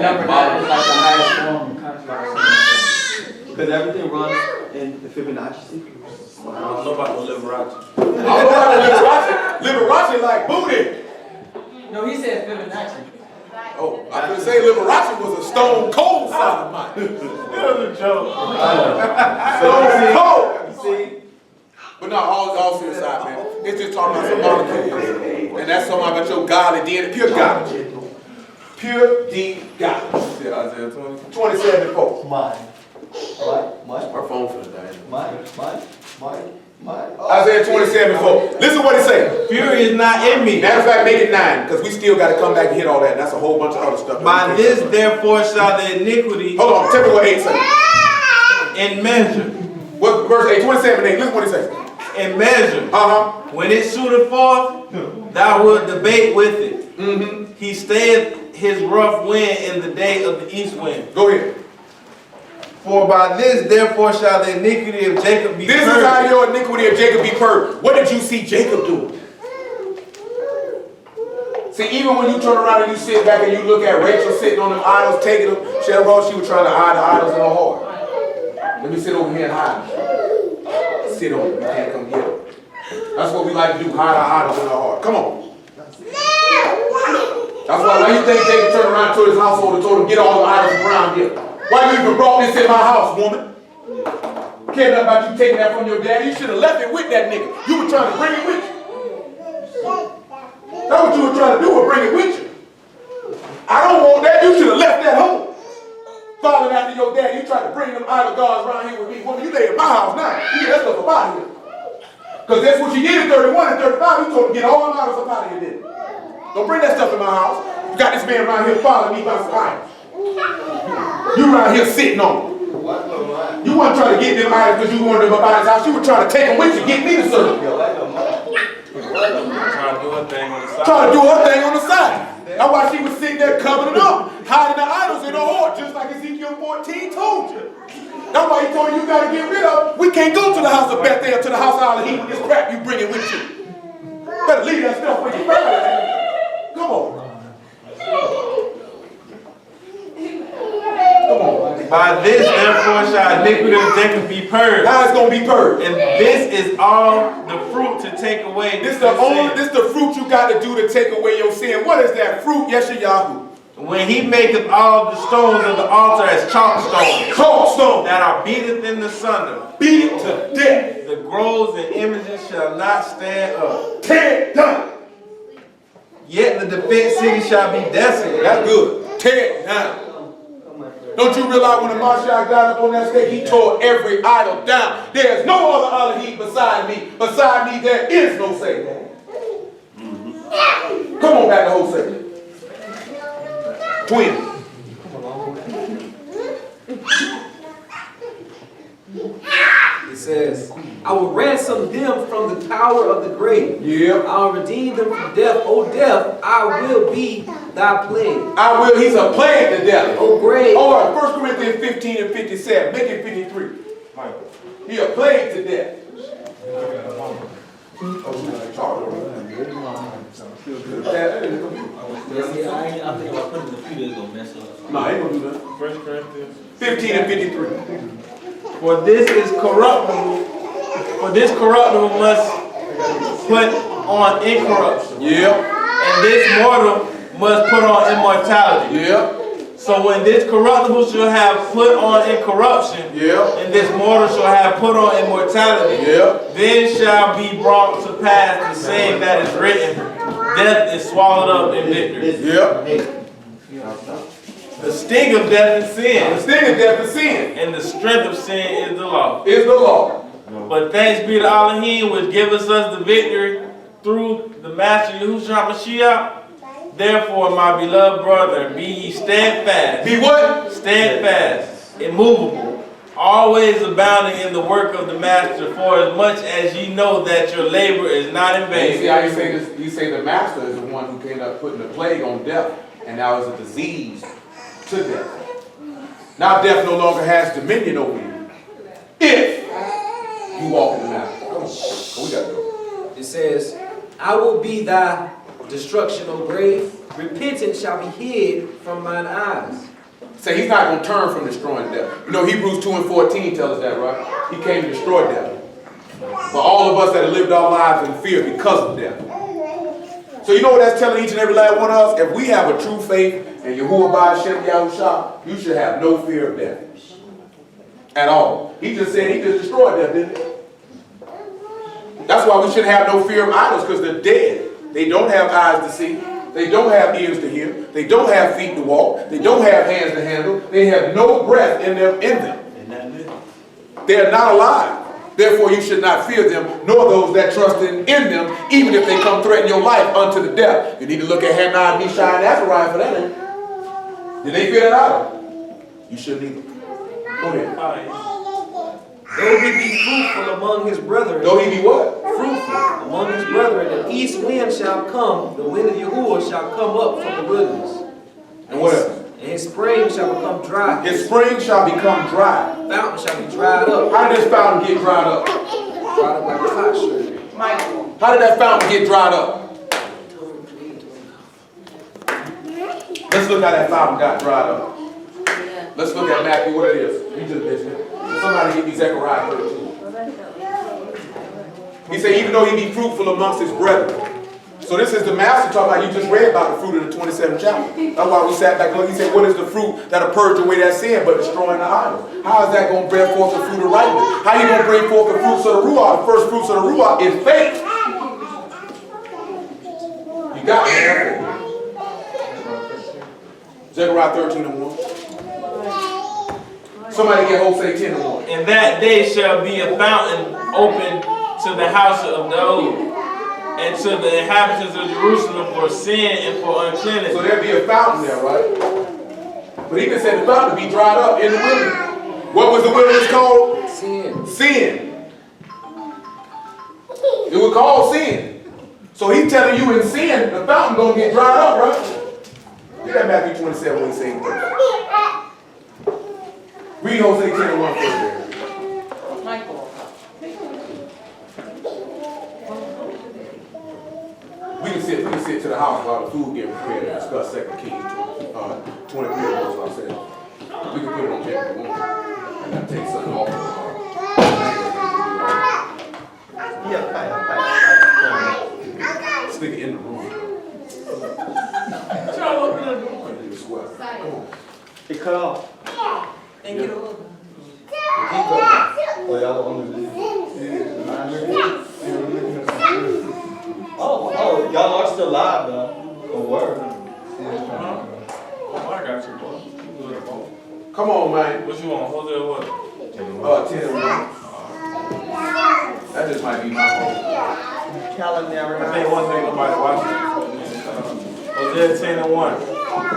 number 9 is like the highest form of consciousness. Because everything runs in the Fibonacci sequence. I don't know about the Liberace. I don't know about Liberace like booty. No, he said Fibonacci. Oh, I could say Liberace was a stone cold sodomite. It was a joke. Stone cold. See? But no, all serious side, man. It's just talking about some molecules. And that's talking about your godly DNA, pure garbage. Pure D garbage. Yeah, Isaiah 20. 27:4. Mine. Mine. Our phone for the day. Mine. Isaiah 27:4. Listen what it says. Fury is not in me. Matter of fact, make it 9, because we still got to come back and hit all that. And that's a whole bunch of other stuff. By this, therefore, shall the iniquity Hold on, tell me what 8 says. in measure. What verse 8? 27:8. Listen what it says. In measure. Uh-huh. When it shooteth forth, thou wilt debate with it. He stayeth his rough wind in the day of the east wind. Go ahead. For by this, therefore, shall the iniquity of Jacob be This is purged. how your iniquity of Jacob be purged. What did you see Jacob do? See, even when you turn around and you sit back and you look at Rachel sitting on them idols, taking them, she was trying to hide the idols in her heart. Let me sit over here and hide them. Sit on them. You can't come get them. That's what we like to do, hide our idols in our heart. Come on. That's why you think Jacob turned around to his household and told him, get all the idols around here. Why you even brought this in my house, woman? Care nothing about you taking that from your dad. You should have left it with that nigga. You were trying to bring it with you. That's what you you were trying to do was bring it with you. I don't want that. You should have left that home. Following after your dad, you tried to bring them idol gods around here with me. Woman, you lay in my house now. You get that stuff up out of here. Because that's what you did in 31 and 35. You told him to get all them idols up out of here, didn't you? Don't bring that stuff in my house. You got this man around here following me by some idols. You around here sitting on them. You weren't trying to get them idols because you wanted them up out of his house. You were trying to take them with you, get me to serve. Trying to do her thing on the side. Trying to do her thing on the side. That's why she was sitting there covering it up, hiding the idols in her heart, just like Ezekiel 14 told you. That's why he told you got to get rid of. We can't go to the house of Bethel, to the house of Elohim with this crap you bring it with you. Better leave that stuff where you found it. Come on. Come on. By this, therefore, shall iniquity of Jacob be purged. How it's gonna be purged? And this is all the fruit to take away. This the fruit you got to do to take away your sin. What is that fruit? Yeshayahu. When he maketh all the stones of the altar as chalk stones, Chalk stone. that are beateth in the sunder, Beat it to death. the groves and images shall not stand up. Tear it down. Yet the defense city shall be desolate. That's good. Tear it down. Don't you realize when the Mashiach got up on that stage, he tore every idol down. There's no other Elohim beside me. Beside me, there is no Savior. Come on back to Hosea. Twin. It says, I will ransom them from the power of the grave. Yeah. I'll redeem them from death. O death, I will be thy plague. I will. He's a plague to death. O grave. All right, 1 Corinthians 15 and 57. Make it 53. He a plague to death. I think if I put it in the computer, it's gonna mess up. No, ain't gonna do that. 1 Corinthians. 15 and 53. For this is corruptible. For this corruptible must put on incorruption. Yeah. And this mortal must put on immortality. Yeah. So when this corruptible shall have put on incorruption, Yeah. and this mortal shall have put on immortality, Yeah. then shall be brought to pass the saying that is written, death is swallowed up in victory. Yeah. The sting of death is The sin, sting of death is sin. and the strength of sin is the law. Is the law. But thanks be to Elohim, which giveth us the victory through the Master Yahushua Mashiach. Therefore, my beloved brother, be ye steadfast. Be what? Steadfast, immovable, always abounding in the work of the Master, for as much as ye know that your labor is not in You see vain. how you say this? You say the master is the one who came up putting the plague on death, and now it's a disease to death. Now death no longer has dominion over you. If you walk in the master. Come on. We gotta go. It says, I will be thy destruction, O grave. Repentance shall be hid from mine eyes. Say he's not going to turn from destroying death. You know, Hebrews 2 and 14 tell us that, right? He came to destroy death. For all of us that have lived our lives in fear because of death. So you know what that's telling each and every last one of us? If we have a true faith in Yahuwah Ba'ashem Yahusha, you should have no fear of death. At all. He just said he just destroyed death, didn't he? That's why we shouldn't have no fear of idols, because they're dead. They don't have eyes to see. They don't have ears to hear. They don't have feet to walk. They don't have hands to handle. They have no breath in them. They are not alive. Therefore, you should not fear them, nor those that trust in them, even if they come threaten your life unto the death. You need to look at Hannah, Mishael, and Azariah for that. Did they fear that idol? You shouldn't either. Go ahead. Though he be fruitful among his brethren. Though he be what? Fruitful among his brethren. The east wind shall come. The wind of Yahuwah shall come up from the wilderness. And what else? And his spring shall become dry. His spring shall become dry. Fountain shall be dried up. How did this fountain get dried up? Dried up like a potsherd. Michael. How did that fountain get dried up? Let's look how that fountain got dried up. Let's look at Matthew, what it is. You just mentioned it. Somebody give me Zechariah 13. He said, even though he be fruitful amongst his brethren. So this is the master talking about, you just read about the fruit in the 27th chapter. That's why we sat back and looked. He said, what is the fruit that'll purge away that sin but destroying the idol? How is that going to bring forth the fruit of righteousness? How are you going to bring forth the fruits of the Ruach? The first fruits of the Ruach is faith. You You got to have faith. Zechariah 13:1. Somebody get Hosea 10:1. In that day shall be a fountain open to the house of the old, and to the inhabitants of Jerusalem for sin and for uncleanness. So there'll be a fountain there, right? But he said the fountain be dried up in the wilderness. What was the wilderness called? Sin. Sin. It was called sin. So he's telling you in sin, the fountain gonna get dried up, right? Look at Matthew 27 when he says first. Read Hosea 10:1 first there. Michael. We can sit to the house while the food get prepared and discuss 2 Kings 23 verse I said. We can put it on check if we want. And that takes something off. Stick it in the room. What y'all looking at doing? Come on. It cut off. And get a look. Keep going. Oh, y'all don't want to do Oh, y'all are still live though. Oh, word. Oh, I got you, boy. Come on, man. What you want? Hosea what? 10:1. That just might be my fault. Calendar. I think one thing nobody watching. Hosea 10:1.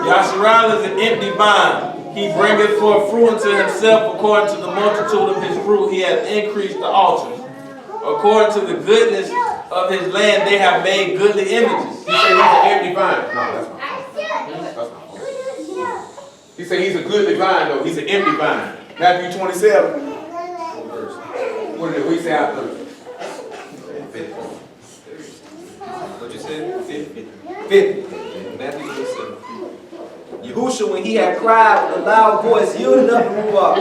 Yasharal is an empty vine. He bringeth forth fruit unto himself according to the multitude of his fruit. He hath increased the altars. According to the goodness of his land, they have made goodly images. He said he's an empty vine. No, that's not. That's not. He said he's a goodly vine, though. He's an empty vine. Matthew 27. What did we say after? What you said? 50. Matthew 27. Yahusha, when he had cried with a loud voice, yielded up and moved up.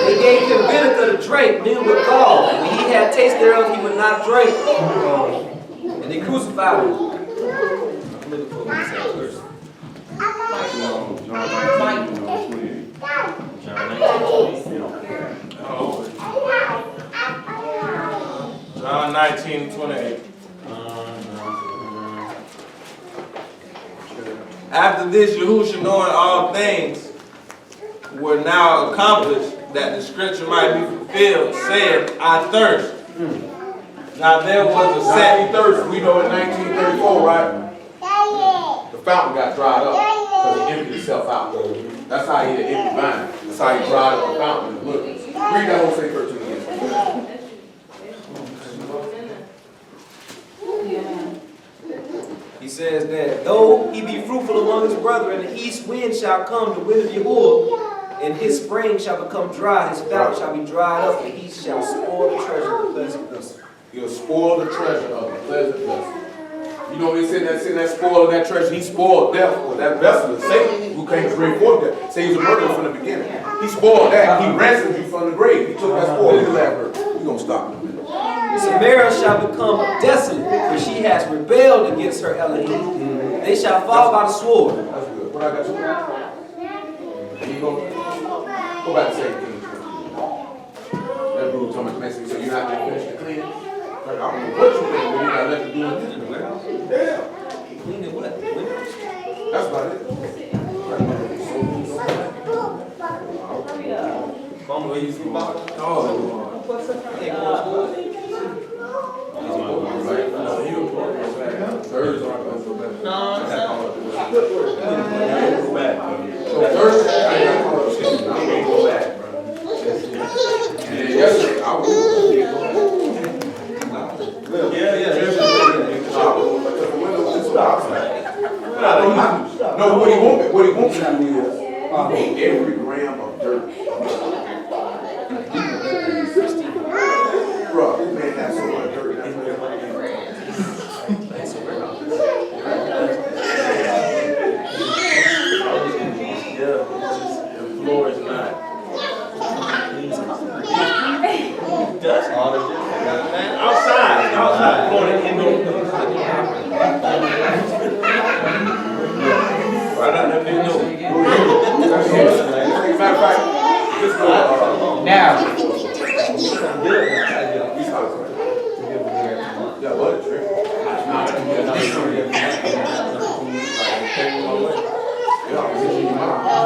They gave him vinegar to drink, mingled with gall. When he had taste thereof, he would not drink. And they crucified him. I'm looking for one second verse. John 19:28. After this, Yahusha, knowing all things were now accomplished, that the scripture might be fulfilled, said, I thirst. Now there was a Now set. he thirsty. We know in 1934, right? The fountain got dried up because he emptied himself out. That's how he had an empty vine. That's how he dried up the fountain in the wilderness. Read that Hosea 13 again. He says that though he be fruitful among his brethren, the east wind shall come, the wind of Yahuwah, and his spring shall become dry, his fountain shall be dried up, and he shall spoil the treasure of the pleasant vessel. He'll spoil the treasure of the pleasant vessel. You know, they said that spoiling that treasure, he spoiled death. Well, that vessel is Satan, who came to bring forth death. Say he was a murderer from the beginning. He spoiled that. He ransomed you from the grave. He took that spoil. Look at that verse. We're going to stop in a minute. Samaria shall become desolate, for she has rebelled against her Elohim. They shall fall by the sword. That's good. What I got you? There you go. Go back to 2 Kings. That dude told me to mess with me, so you're not going to finish the cleaning? Like, I don't know what you think, but you got left to do in the warehouse. Yeah. Cleaning what? Windows? That's about it. Mama, where you see Bob? No, what he wants to do is every gram of dirt. Bro, this man has so much dirt. The floor is not. All the Outside, going in the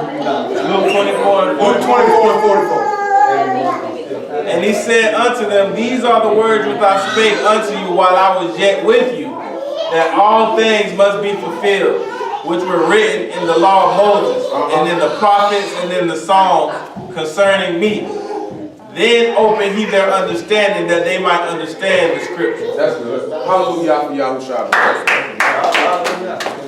Luke 24 and Luke 24 and 44. And he said unto them, these are the words which I spake unto you while I was yet with you, that all things must be fulfilled, which were written in the law of Moses, and in the prophets, and in the Psalms concerning me. Then opened he their understanding that they might understand the scriptures. That's good. Hallelujah for Yahushua. Hallelujah.